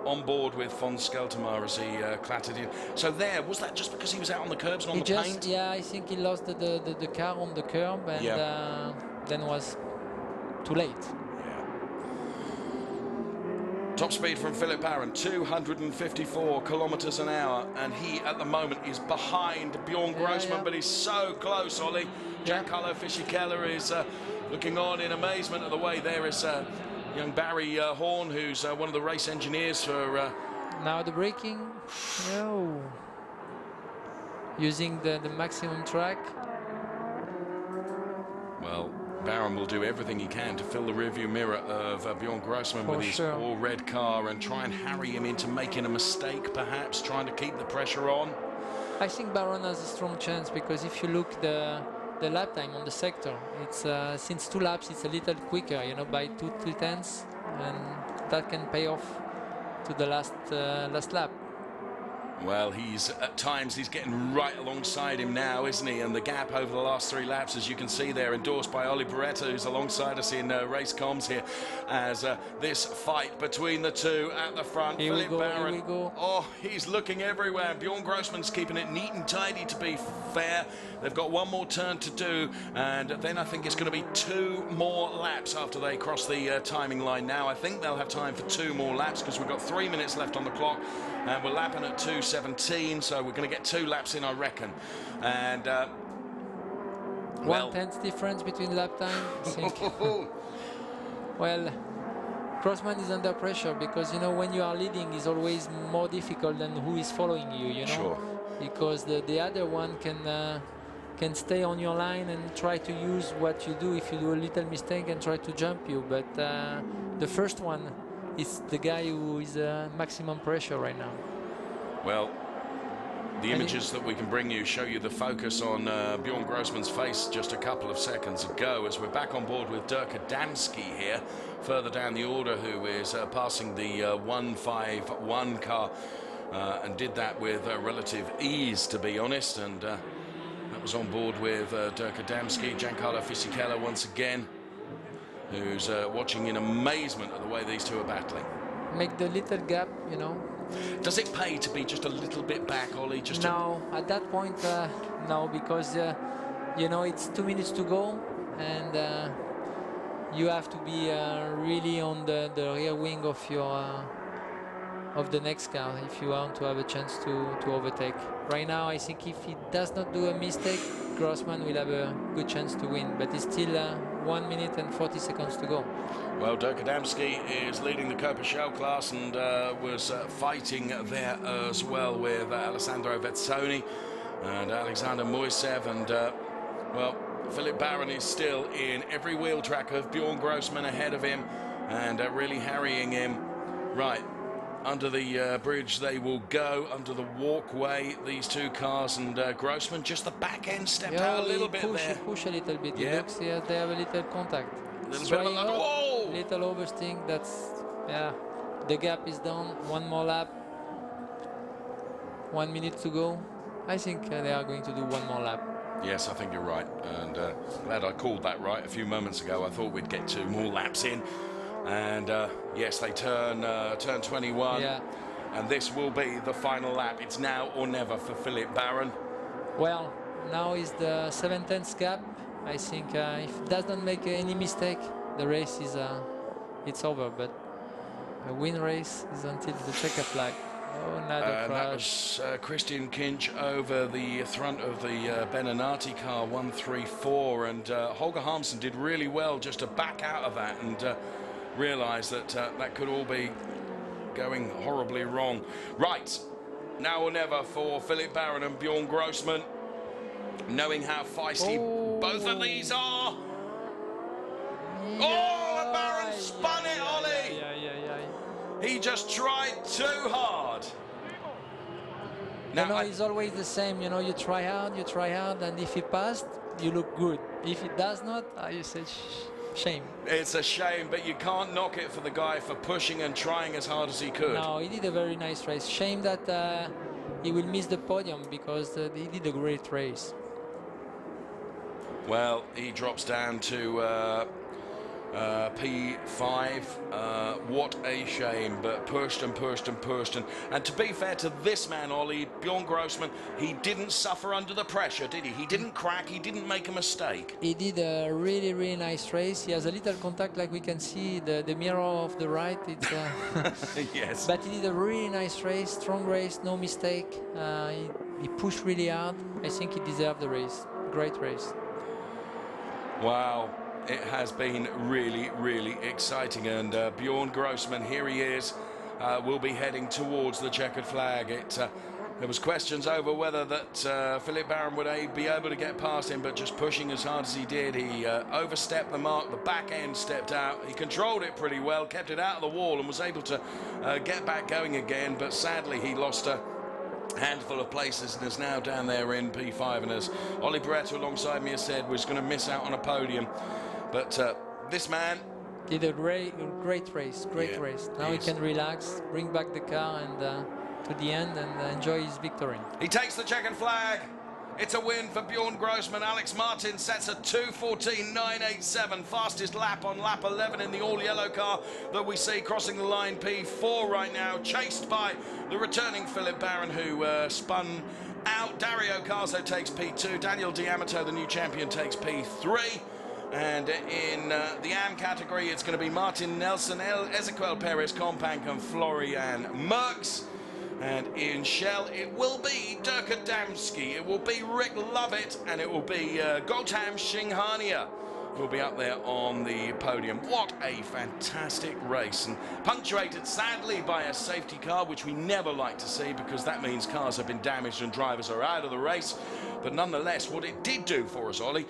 on board with von Skeltermar as he clattered in. So there, was that just because he was out on the curbs and on the paint? Yeah, I think he lost the car on the curb, and then was too late. Top speed from Philip Barron, 254 kilometers an hour, and he at the moment is behind Bjorn Grossman, but he's so close, Ollie. Giancarlo Fisichella is looking on in amazement at the way. There is young Barry Horn, who's one of the race engineers for... Now the braking, no. Using the maximum track. Well, Barron will do everything he can to fill the rearview mirror of Bjorn Grossman with his all-red car and try and harry him into making a mistake, perhaps, trying to keep the pressure on. I think Barron has a strong chance, because if you look the lap time on the sector, it's since 2 laps it's a little quicker, you know, by 2-3 tenths, and that can pay off to the last lap. Well, at times he's getting right alongside him now, isn't he? And the gap over the last 3 laps, as you can see there, endorsed by Ollie Beretta, who's alongside us in race comms here, as this fight between the two at the front. Here Philip Barron, we go. oh, he's looking everywhere. Bjorn Grossman's keeping it neat and tidy, to be fair. They've got one more turn to do, and then I think it's going to be 2 more laps after they cross the timing line now. I think they'll have time for 2 more laps, because we've got 3 minutes left on the clock, and we're lapping at 2:17, so we're going to get 2 laps in, I reckon. And 1/10 difference between lap time, I think. Well, Grossman is under pressure, because, you know, when you are leading, it's always more difficult than who is following you, you know. Sure. Because the other one can stay on your line and try to use what you do if you do a little mistake and try to jump you. But the first one is the guy who is maximum pressure right now. Well, the images that we can bring you show you the focus on Bjorn Grossman's face just a couple of seconds ago, as we're back on board with Dirk Adamski here, further down the order, who is passing the 151 car, and did that with relative ease, to be honest. And that was on board with Dirk Adamski. Giancarlo Fisichella once again, who's watching in amazement at the way these two are battling. Make the little gap, you know. Does it pay to be just a little bit back, Ollie? No, at that point, no, because you know, it's 2 minutes to go, and you have to be really on the rear wing of your of the next car if you want to have a chance to overtake. Right now, I think if he does not do a mistake, Grossman will have a good chance to win, but it's still 1 minute and 40 seconds to go. Well, Dirk Adamski is leading the Copa Shell class, and was fighting there as well with Alessandro Vezzoni and Alexander Moisev, and well, Philip Barron is still in every wheel track of Bjorn Grossman ahead of him, and really harrying him. Right, under the bridge they will go, under the walkway, these 2 cars, and Grossman, just the back end stepped out a little bit there. Push a little bit. Yeah. It looks, yeah, they have a little contact. A little bit of a whoa! Little oversting, that's, yeah, the gap is down. 1 more lap, 1 minute to go. I think they are going to do 1 more lap. Yes, I think you're right, and glad I called that right a few moments ago. I thought we'd get 2 more laps in, and yes, they turn 21, yeah. And this will be the final lap. It's now or never for Philip Barron. Well, now is the 7/10 gap. I think if it does not make any mistake, the race is it's over. But a win race is until the checker flag. Oh, another crash. That was Christian Kinch over the front of the Benanati car, 134, and Holger Harmsen did really well just to back out of that and realise that that could all be going horribly wrong. Right, now or never for Philip Barron and Bjorn Grossman, knowing how feisty both of these are. Yeah. Oh, and Barron spun it, Ollie! Yeah. He just tried too hard. Now, you know, it's always the same, you know, you try hard, and if he passed, you look good. If it does not, you say shame. It's a shame, but you can't knock it for the guy for pushing and trying as hard as he could. No, he did a very nice race. Shame that he will miss the podium, because he did a great race. Well, he drops down to P5. What a shame, but pushed and pushed and pushed. And to be fair to this man, Ollie, Bjorn Grossman, he didn't suffer under the pressure, did he? He didn't crack, he didn't make a mistake. He did a really, really nice race. He has a little contact, like we can see, the mirror of the right. It's yes. But he did a really nice race, strong race, no mistake. He pushed really hard. I think he deserved the race. Great race. Wow. It has been really, really exciting, and Bjorn Grossman, here he is, will be heading towards the checkered flag. There was questions over whether that Philip Barron would be able to get past him, but just pushing as hard as he did, he overstepped the mark, the back end stepped out, he controlled it pretty well, kept it out of the wall and was able to get back going again, but sadly he lost a handful of places and is now down there in P5, and as Ollie Beretta alongside me has said, was going to miss out on a podium. But this man did a great race, great race. Now he can relax, bring back the car and to the end and enjoy his victory. He takes the checkered flag. It's a win for Bjorn Grossman. Alex Martin sets a 2:14.987, fastest lap on lap 11 in the all-yellow car that we see crossing the line, P4 right now, chased by the returning Philip Barron, who spun out. Dario Carzo takes P2. Daniel D'Amato, the new champion, takes P3. And in the AM category, it's going to be Martin Nelson, Ezequiel Perez Companc and Florian Merckx. And in Shell, it will be Dirk Adamski, it will be Rick Lovett, and it will be Gautam Shinghania who will be up there on the podium. What a fantastic race, and punctuated sadly by a safety car, which we never like to see because that means cars have been damaged and drivers are out of the race. But nonetheless, what it did do for us, Ollie,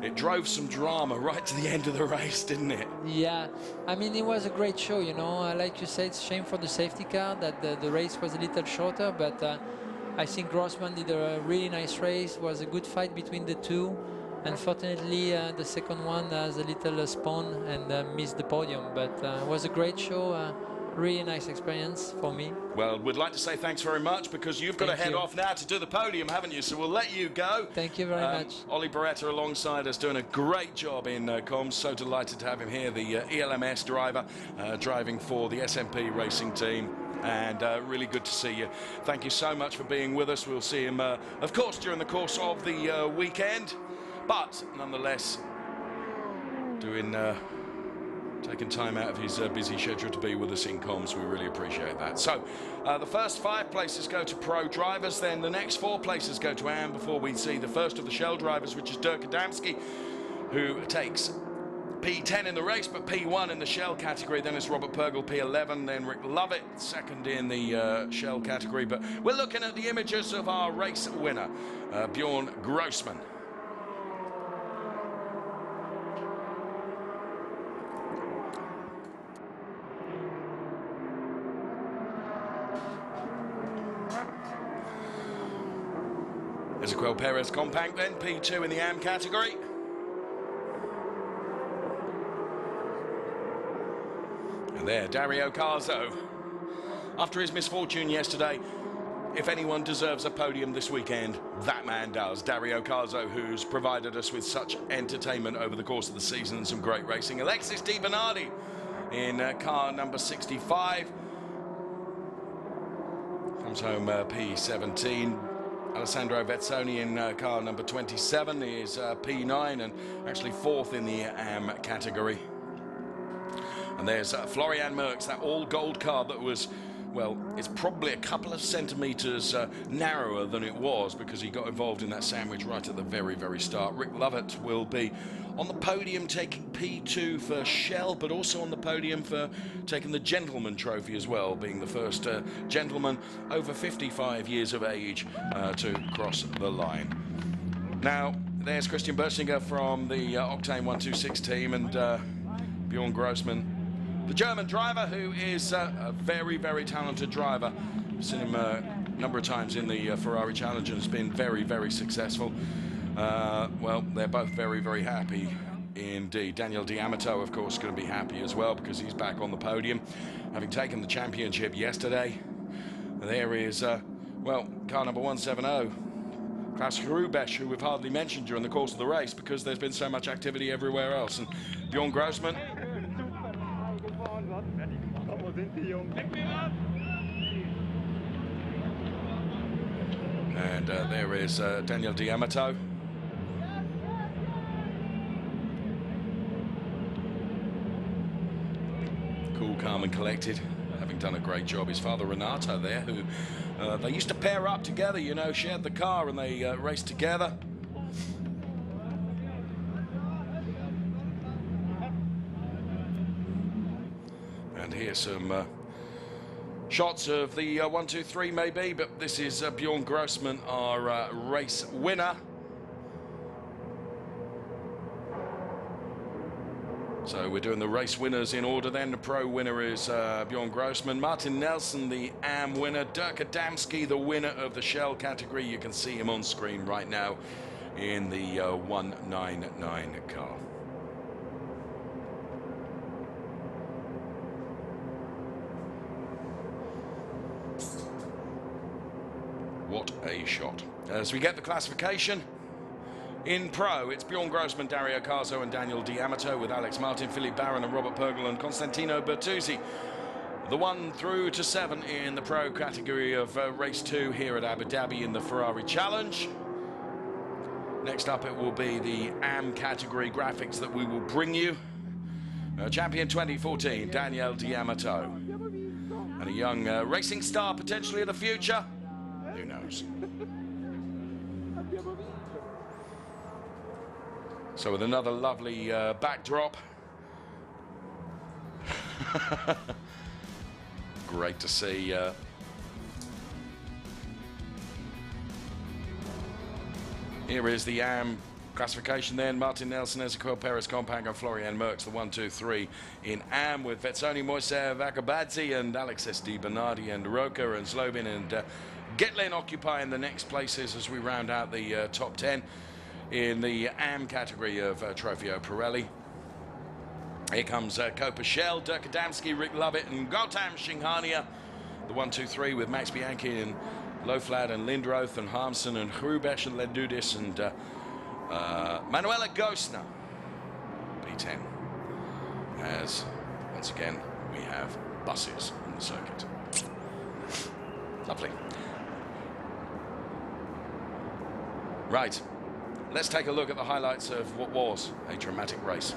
it drove some drama right to the end of the race, didn't it? Yeah, I mean, it was a great show, you know. Like you said, it's a shame for the safety car that the race was a little shorter, but I think Grossman did a really nice race. It was a good fight between the two. Unfortunately, the second one has a little spawn and missed the podium, but it was a great show. Really nice experience for me. Well, we'd like to say thanks very much because you've got to head off now to do the podium, haven't you? So we'll let you go. Thank you very much. Ollie Beretta alongside us doing a great job in comms. So delighted to have him here, the ELMS driver, driving for the SMP racing team. And really good to see you. Thank you so much for being with us. We'll see him, of course, during the course of the weekend. But nonetheless, taking time out of his busy schedule to be with us in comms. We really appreciate that. So the first 5 places go to pro drivers, then the next 4 places go to AM before we see the first of the Shell drivers, which is Dirk Adamski, who takes P10 in the race, but P1 in the Shell category. Then it's Robert Purgel, P11, then Rick Lovett, second in the Shell category. But we're looking at the images of our race winner, Bjorn Grossman. Ezequiel Perez Companc then, P2 in the AM category. And there, Dario Carzo. After his misfortune yesterday, if anyone deserves a podium this weekend, that man does. Dario Carzo, who's provided us with such entertainment over the course of the season and some great racing. Alexis Di Bernardi in car number 65. Comes home P17. Alessandro Vezzoni in car number 27 is P9 and actually 4th in the AM category. And there's Florian Merckx, that all-gold car that was, well, it's probably a couple of centimetres narrower than it was because he got involved in that sandwich right at the very, very start. Rick Lovett will be on the podium taking P2 for Shell, but also on the podium for taking the Gentleman Trophy as well, being the first gentleman over 55 years of age to cross the line. Now, there's Christian Bersinger from the Octane 126 team and Bjorn Grossman, the German driver, who is a very, very talented driver. I've seen him a number of times in the Ferrari Challenge and has been very, very successful. Well, they're both very, very happy indeed. Daniel D'Amato, of course, going to be happy as well because he's back on the podium, having taken the championship yesterday. There is, well, car number 170. Klaus Rubesch, who we've hardly mentioned during the course of the race because there's been so much activity everywhere else. And Bjorn Grossman. And there is Daniel D'Amato. Cool, calm and collected, having done a great job. His father Renato there, who they used to pair up together, you know, shared the car and they raced together. And here's some shots of the 1, 2, 3 maybe, but this is Bjorn Grossman, our race winner. So we're doing the race winners in order then. The pro winner is Bjorn Grossman. Martin Nelson, the AM winner. Dirk Adamski, the winner of the Shell category. You can see him on screen right now in the 199 car. What a shot. As we get the classification, in pro, it's Bjorn Grossman, Dario Carzo and Daniel D'Amato, with Alex Martin, Philippe Barron and Robert Pergel and Constantino Bertuzzi. The 1 through to 7 in the pro category of race 2 here at Abu Dhabi in the Ferrari Challenge. Next up, it will be the AM category graphics that we will bring you. Champion 2014, Daniel D'Amato. And a young racing star potentially of the future. Who knows? So with another lovely backdrop. Great to see. Here is the AM classification then. Martin Nelson, Ezequiel Perez, Compang and Florian Merckx, the 1, 2, 3 in AM, with Vetsoni, Moisev, Akabadze and Alexis Di Bernardi and Roca and Slobin and Getlin occupying the next places as we round out the top 10 in the AM category of TropheoPirelli. Here comes Copa Shell, Dirk Adamski, Rick Lovett and Gautam Shinghania. The 1, 2, 3 with Max Bianchi and Loflad and Lindroth and Harmson and Rubesch and Ledudis and Manuela Gosner. P10. As once again we have buses on the circuit. Lovely. Right. Let's take a look at the highlights of what was a dramatic race.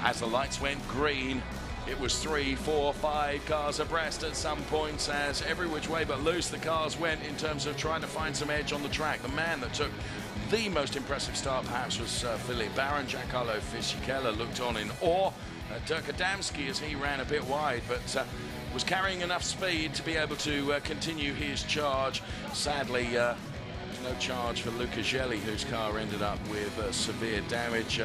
As the lights went green, it was 3, 4, 5 cars abreast at some points, as every which way but loose the cars went in terms of trying to find some edge on the track. The man that took the most impressive start perhaps was Philippe Barron. Giancarlo Fisichella looked on in awe. Dirk Adamski, as he ran a bit wide, but was carrying enough speed to be able to continue his charge. Sadly, there was no charge for Luca Gelli, whose car ended up with severe damage.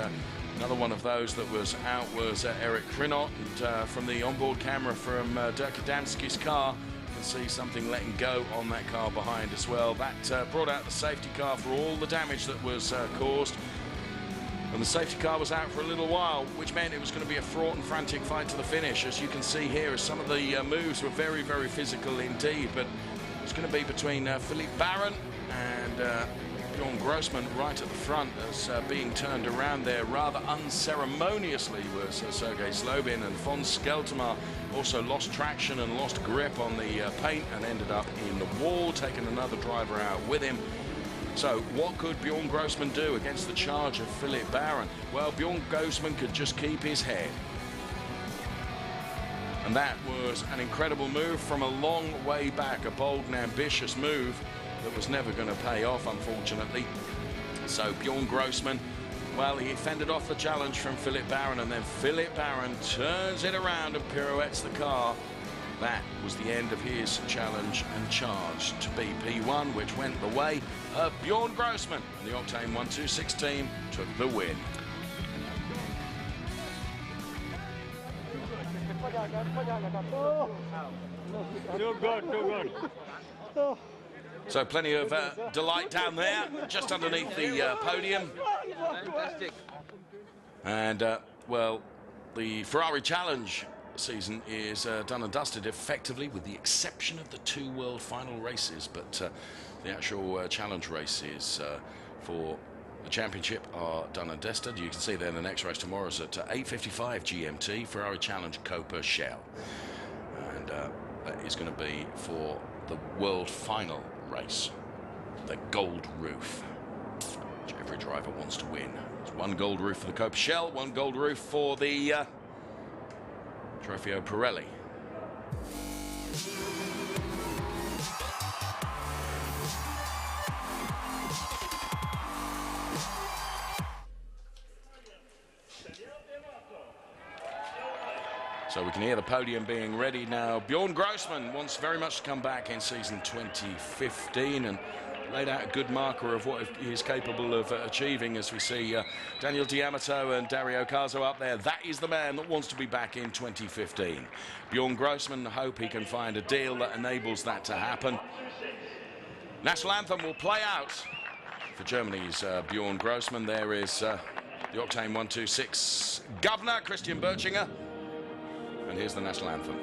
Another one of those that was out was Eric Crinot, and from the onboard camera from Dirk Adamski's car, you can see something letting go on that car behind as well. That brought out the safety car for all the damage that was caused. And the safety car was out for a little while, which meant it was going to be a fraught and frantic fight to the finish. As you can see here, as some of the moves were very, very physical indeed. But it's going to be between Philippe Barron and Bjorn Grossman right at the front, as being turned around there rather unceremoniously was Sergei Slobin, and Fons Skeltemar also lost traction and lost grip on the paint and ended up in the wall, taking another driver out with him. So what could Bjorn Grossman do against the charge of Philippe Barron? Well, Bjorn Grossman could just keep his head. And that was an incredible move from a long way back, a bold and ambitious move that was never going to pay off, unfortunately. So Bjorn Grossman, well, he fended off the challenge from Philippe Barron, and then Philippe Barron turns it around and pirouettes the car. That was the end of his challenge and charge to be P1, which went the way of Bjorn Grossman. And the Octane 126 team took the win. Too good. So plenty of delight down there, just underneath the podium. Fantastic. And, well, the Ferrari Challenge season is done and dusted effectively, with the exception of the 2 world final races. But the actual challenge races for the championship are done and dusted. You can see then the next race tomorrow is at 8:55 GMT, Ferrari Challenge Copa Shell. And that is going to be for the world final race, the Gold Roof, which every driver wants to win. There's 1 gold roof for the Copa Shell, 1 gold roof for the TropheoPirelli. So we can hear the podium being ready now. Bjorn Grossman wants very much to come back in season 2015 and laid out a good marker of what he is capable of achieving, as we see Daniel D'Amato and Dario Carzo up there. That is the man that wants to be back in 2015. Bjorn Grossman, hope he can find a deal that enables that to happen. National anthem will play out for Germany's Bjorn Grossman. There is the Octane 126 governor, Christian Berchinger. And here's the national anthem.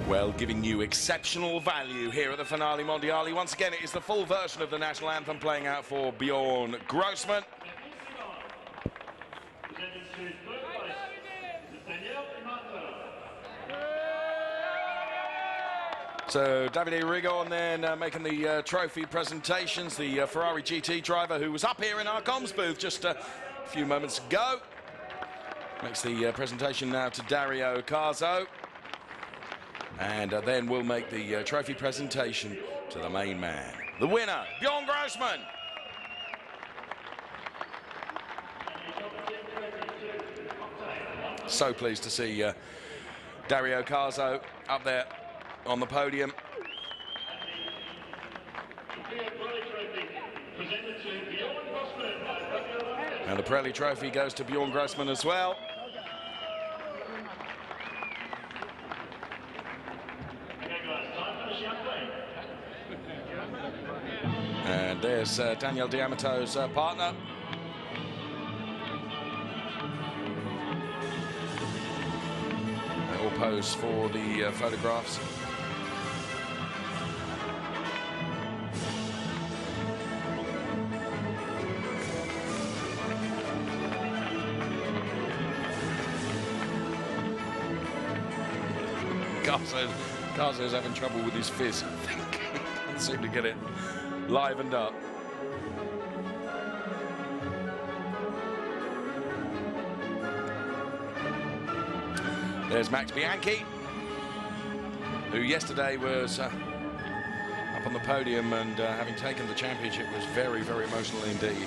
Well, giving you exceptional value here at the Finale Mondiali. Once again, it is the full version of the national anthem playing out for Bjorn Grossman. So Davide Rigon then making the trophy presentations. The Ferrari GT driver who was up here in our comms booth just a few moments ago makes the presentation now to Dario Carzo. And then we'll make the trophy presentation to the main man, the winner, Bjorn Grossman. So pleased to see Dario Carzo up there on the podium. And the Pirelli trophy goes to Bjorn Grossman as well. And there's Daniel D'Amato's partner. They all pose for the photographs. Carzo's having trouble with his fizz, I think. Can't seem to get it livened up. There's Max Bianchi, who yesterday was up on the podium and having taken the championship was very, very emotional indeed.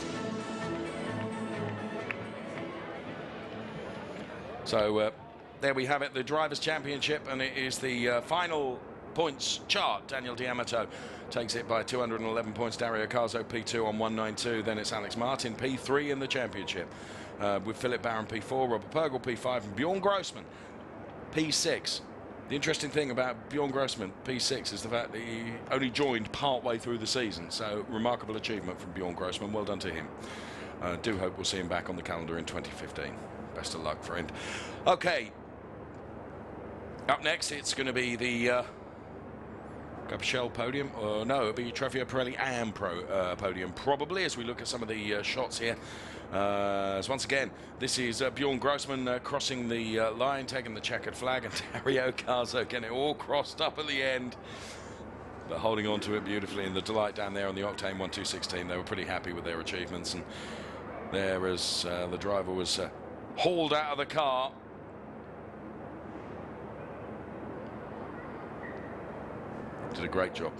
So there we have it, the Drivers' Championship, and it is the final points chart. Daniel D'Amato takes it by 211 points. Dario Carzo P2 on 192. Then it's Alex Martin P3 in the championship, with Philip Barron P4, Robert Purgel P5, and Bjorn Grossman P6. The interesting thing about Bjorn Grossman P6 is the fact that he only joined part-way through the season. So remarkable achievement from Bjorn Grossman. Well done to him. Do hope we'll see him back on the calendar in 2015. Best of luck, friend. Okay. Up next, it's going to be the Shell podium. No, it'll be TropheoPirelli AM podium, probably, as we look at some of the shots here. As once again, this is Bjorn Grossman crossing the line, taking the checkered flag, and Dario Carzo getting it all crossed up at the end, but holding on to it beautifully. And the delight down there on the Octane 1216, they were pretty happy with their achievements. And there, as the driver was hauled out of the car, did a great job.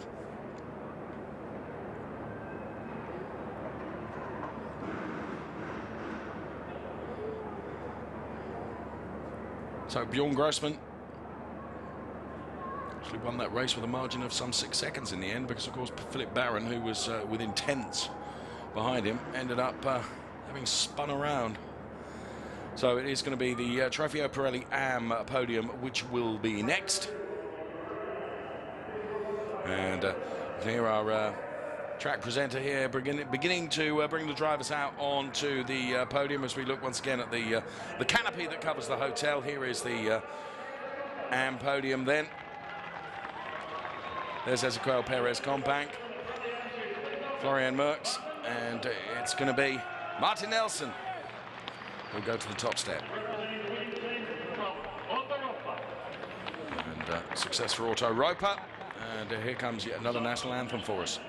So Bjorn Grossman actually won that race with a margin of some 6 seconds in the end, because of course Philip Barron, who was within tenths behind him, ended up having spun around. So it is going to be the TropheoPirelli AM podium, which will be next. And here our track presenter here beginning to bring the drivers out onto the podium, as we look once again at the canopy that covers the hotel. Here is the AM podium then. There's Ezequiel Perez Companc, Florian Merckx, and it's going to be Martin Nelson who'll go to the top step. And success for Auto Roper. And here comes yet another national anthem for us.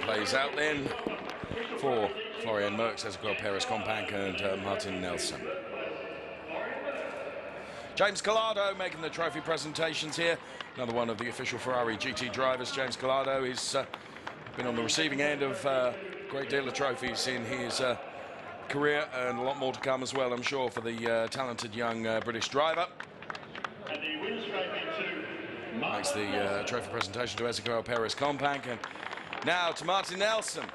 Plays out then for Florian Merckx, Ezequiel Perez Companc, and Martin Nelson. James Collado making the trophy presentations here. Another one of the official Ferrari GT drivers. James Collado has been on the receiving end of a great deal of trophies in his career, and a lot more to come as well, I'm sure, for the talented young British driver. Makes the trophy presentation to Ezequiel Perez Companc, and now to Martin Nelson.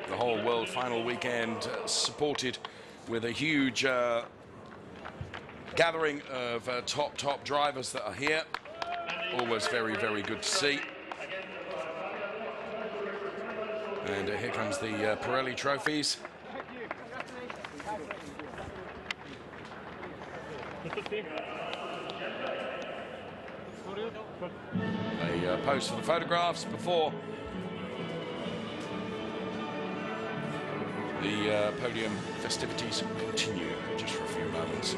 The whole world final weekend supported with a huge gathering of top drivers that are here. Always very, very good to see. And here comes the Pirelli trophies. They pose for the photographs before the podium festivities continue just for a few moments.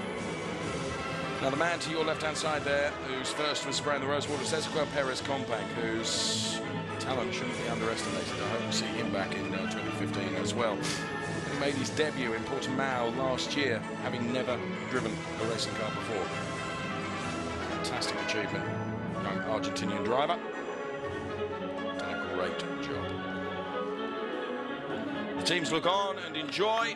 Now the man to your left-hand side there, who's first was spraying the rose water, is Ezequiel Perez Companc, whose talent shouldn't be underestimated. I hope to see him back in 2015 as well. He made his debut in Portimao last year, having never driven a racing car before. Fantastic achievement. Young Argentinian driver. Done a great job. The teams look on and enjoy.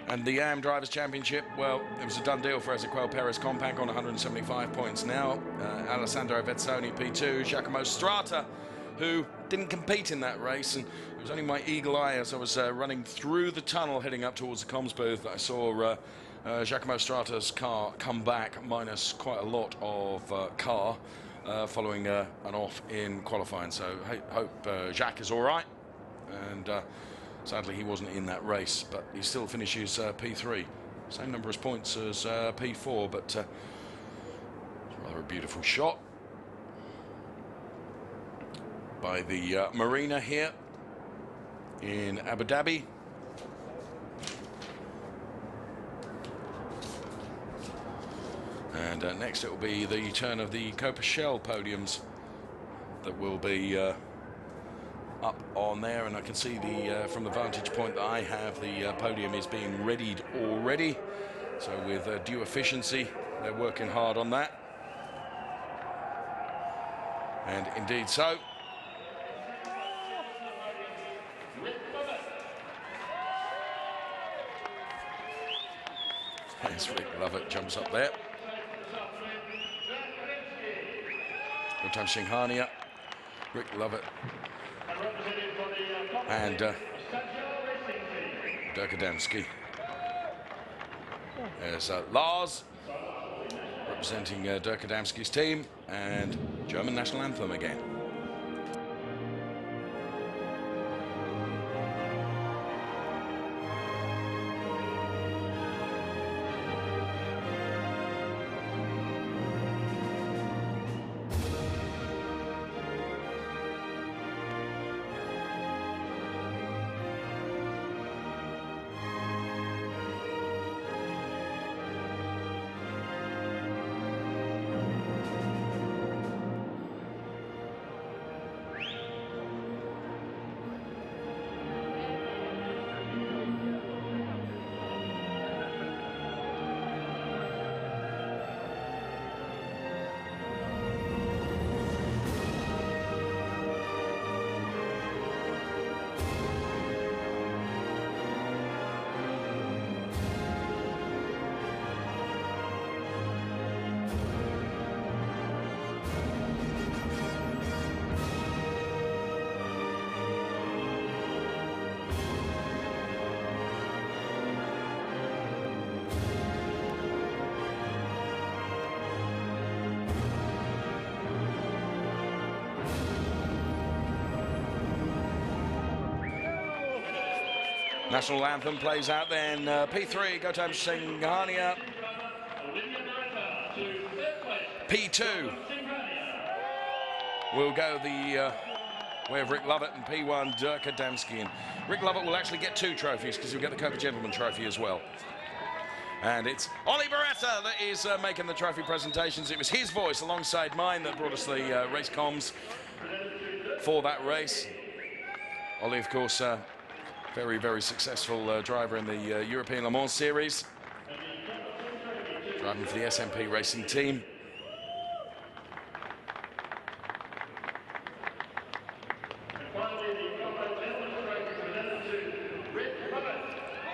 And the AM Drivers' Championship, well, it was a done deal for Ezequiel Perez Companc on 175 points now. Alessandro Vezzoni P2, Giacomo Strata, who didn't compete in that race, and it was only my eagle eye as I was running through the tunnel heading up towards the comms booth that I saw Giacomo Strata's car come back minus quite a lot of car following an off in qualifying. So hope Jacques is all right, and sadly he wasn't in that race, but he still finishes P3. Same number of points as P4, but it's rather a beautiful shot by the marina here in Abu Dhabi. And next it will be the turn of the Copper Shell podiums that will be up on there, and I can see the from the vantage point that I have, the podium is being readied already. So with due efficiency, they're working hard on that. And indeed so. As Rick Lovett jumps up there. Gautam Singhania, Rick Lovett, and Dirk Adamski. There's Lars representing Dirk Adamski's team, and German national anthem again. National anthem plays out then. P3, Gautam Singhania. P2 will go the way of Rick Lovett, and P1, Dirk Adamski. And Rick Lovett will actually get 2 trophies because he'll get the Copa Gentleman trophy as well. And it's Ollie Beretta that is making the trophy presentations. It was his voice alongside mine that brought us the race comms for that race. Ollie, of course, very, very successful driver in the European Le Mans Series, driving for the SMP racing team.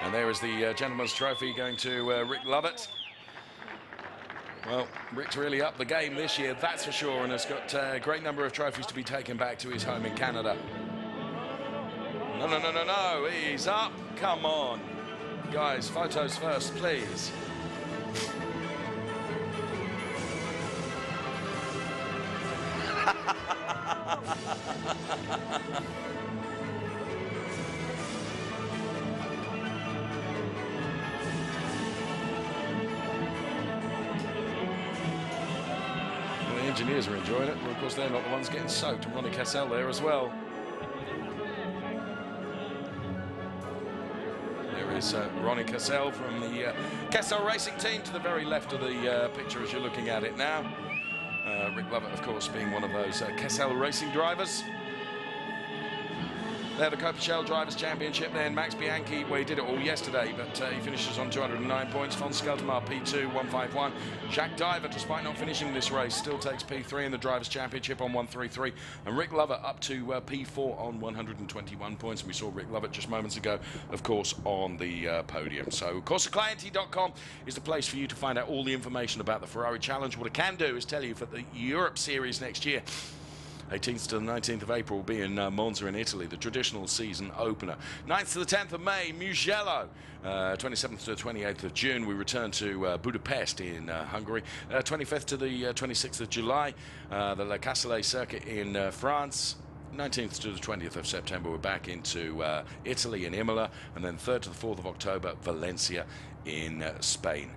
And there is the gentleman's trophy going to Rick Lovett. Well, Rick's really upped the game this year, that's for sure, and has got a great number of trophies to be taken back to his home in Canada. No, no, no, no, no, he's up. Come on. Guys, photos first, please. Well, the engineers are enjoying it, but of course they're not the ones getting soaked. And Ronnie Cassell there as well. Is Ronnie Cassell from the Cassell Racing team to the very left of the picture as you're looking at it now. Rick Lovett, of course, being one of those Cassell Racing drivers. They're the Coppa Shell Drivers' Championship then. Max Bianchi, well, he did it all yesterday, but he finishes on 209 points. Von Skeltermar, P2, 151. Jacques Diver, despite not finishing this race, still takes P3 in the Drivers' Championship on 133. And Rick Lovett up to P4 on 121 points. And we saw Rick Lovett just moments ago, of course, on the podium. So, CourseClienty.com is the place for you to find out all the information about the Ferrari Challenge. What I can do is tell you for the Europe Series next year, 18th to the 19th of April will be in Monza in Italy, the traditional season opener. 9th to the 10th of May, Mugello. 27th to the 28th of June, we return to Budapest in Hungary. 25th to the 26th of July, the La Castellet circuit in France. 19th to the 20th of September, we're back into Italy in Imola, and then 3rd to the 4th of October, Valencia in Spain.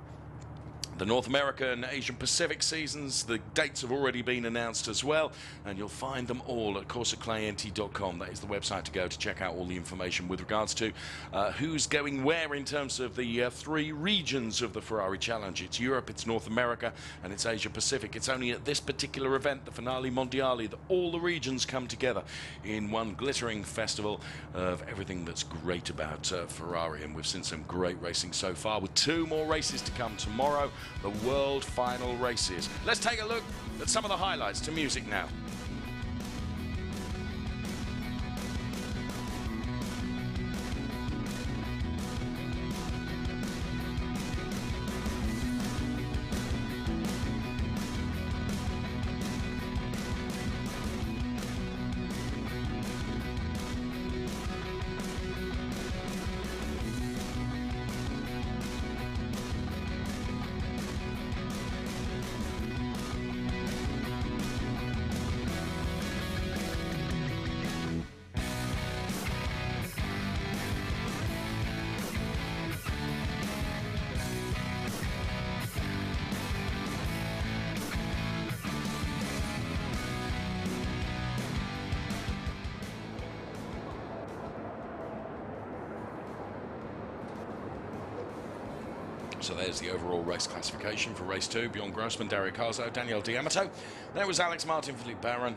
The North America and Asian Pacific seasons, the dates have already been announced as well, and you'll find them all at corsaclienti.com. That is the website to go to check out all the information with regards to who's going where in terms of the 3 regions of the Ferrari Challenge. It's Europe, it's North America, and it's Asia Pacific. It's only at this particular event, the Finale Mondiale, that all the regions come together in one glittering festival of everything that's great about Ferrari, and we've seen some great racing so far, with 2 more races to come tomorrow. The world final races. Let's take a look at some of the highlights to music now. So there's the overall race classification for race 2. Bjorn Grossman, Dario Carzo, Daniel D'Amato. There was Alex Martin, Philippe Baron,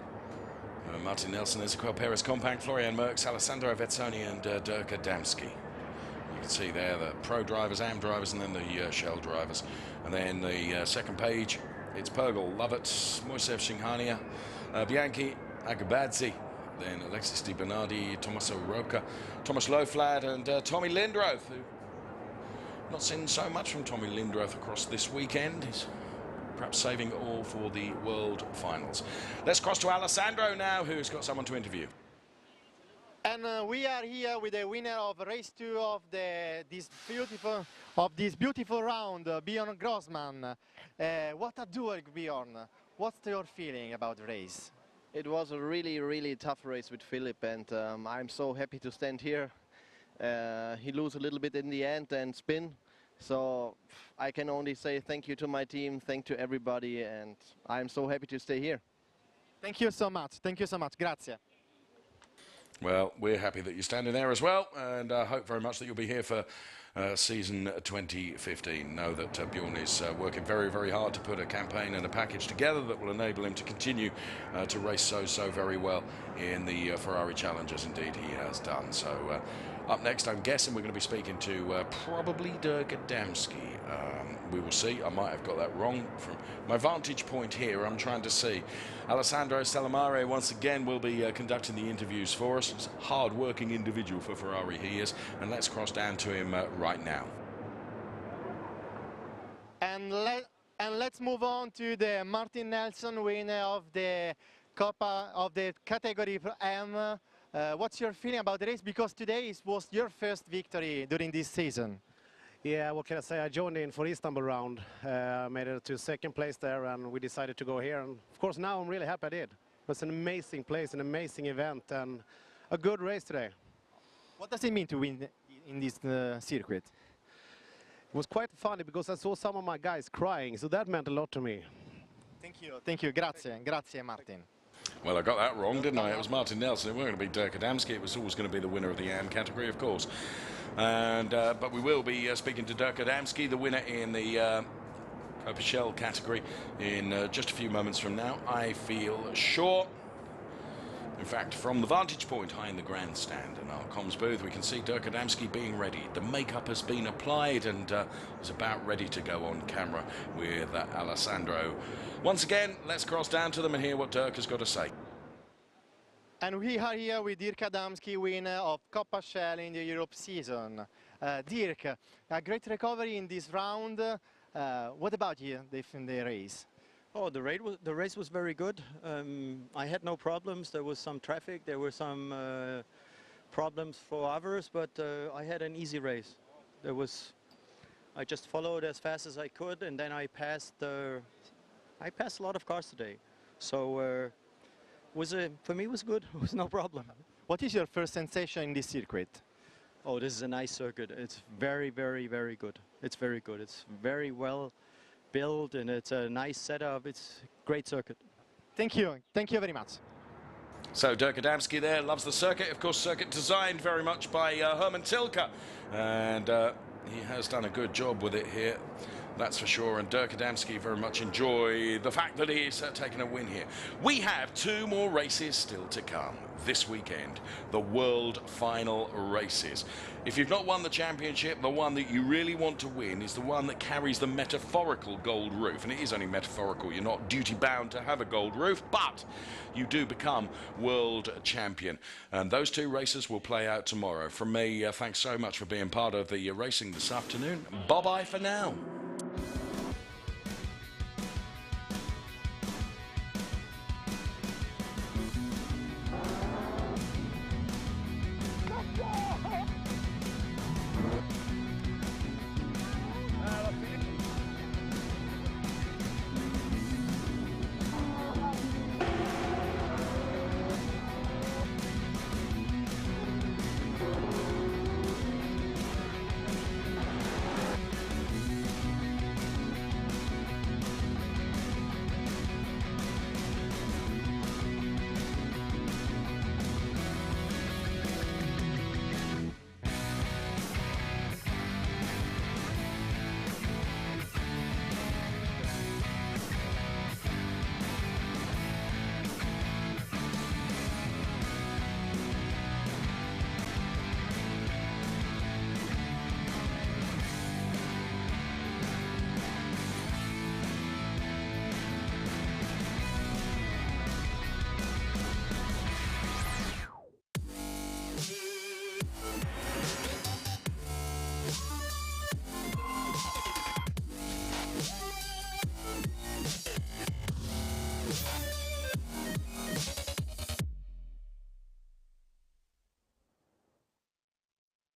Martin Nelson, Ezequiel Perez Compact, Florian Merckx, Alessandro Vezzoni, and Dirk Adamski. You can see there the pro drivers, AM drivers, and then the Shell drivers. And then the second page, it's Pergel, Lovett, Moisev Singhania, Bianchi, Agabadze, then Alexis Di Bernardi, Tommaso Roca, Thomas Loflad, and Tommy Lindroth, who not seen so much from Tommy Lindroth across this weekend. He's perhaps saving it all for the World Finals. Let's cross to Alessandro now, who's got someone to interview. And we are here with the winner of race 2 of this beautiful round, Bjorn Grossman. What a duel, Bjorn. What's your feeling about the race? It was a really, really tough race with Philip, and I'm so happy to stand here. He lose a little bit in the end and spin, so I can only say thank you to my team, thank to everybody, and I'm so happy to stay here. Thank you so much. Thank you so much. Grazie. Well, we're happy that you're standing there as well, and I hope very much that you'll be here for season 2015. Know that Bjorn is working very, very hard to put a campaign and a package together that will enable him to continue to race so very well in the Ferrari Challenge, as indeed he has done. So up next, I'm guessing we're going to be speaking to probably Dirk Adamski. We will see. I might have got that wrong. From my vantage point here, I'm trying to see. Alessandro Salamare once again will be conducting the interviews for us. He's a hard-working individual for Ferrari, he is. And let's cross down to him right now. And let's move on to the Martin Nelson winner of the Coppa of the category M. What's your feeling about the race? Because today was your first victory during this season. Yeah, what can I say? I joined in for Istanbul round, made it to 2nd place there, and we decided to go here. And of course, now I'm really happy I did. It was an amazing place, an amazing event, and a good race today. What does it mean to win in this circuit? It was quite funny because I saw some of my guys crying, so that meant a lot to me. Thank you, grazie Martin. Well, I got that wrong, didn't I? It was Martin Nelson. It wasn't going to be Dirk Adamski. It was always going to be the winner of the AM category, of course. And but we will be speaking to Dirk Adamski, the winner in the Shell category, in just a few moments from now. I feel sure. In fact, from the vantage point high in the grandstand in our comms booth, we can see Dirk Adamski being ready. The makeup has been applied and is about ready to go on camera with Alessandro. Once again, let's cross down to them and hear what Dirk has got to say. And we are here with Dirk Adamski, winner of Coppa Shell in the Europe season. Dirk, a great recovery in this round. What about you in the race? Oh, the race was very good. I had no problems. There was some traffic. There were some problems for others, but I had an easy race. I just followed as fast as I could, and then I passed a lot of cars today. So for me was good. It was no problem. What is your first sensation in this circuit? Oh, this is a nice circuit. It's very, very, very good. It's very good. It's very well built and it's a nice setup. It's a great circuit. Thank you. Thank you very much. So Dirk Adamski there loves the circuit. Of course, circuit designed very much by Herman Tilke. And he has done a good job with it here. That's for sure. And Dirk Adamski very much enjoy the fact that he's taken a win here. We have 2 more races still to come this weekend. The World Final races. If you've not won the championship, the one that you really want to win is the one that carries the metaphorical gold roof. And it is only metaphorical. You're not duty bound to have a gold roof, but you do become world champion. And those 2 races will play out tomorrow. From me, thanks so much for being part of the racing this afternoon. Bye-bye for now.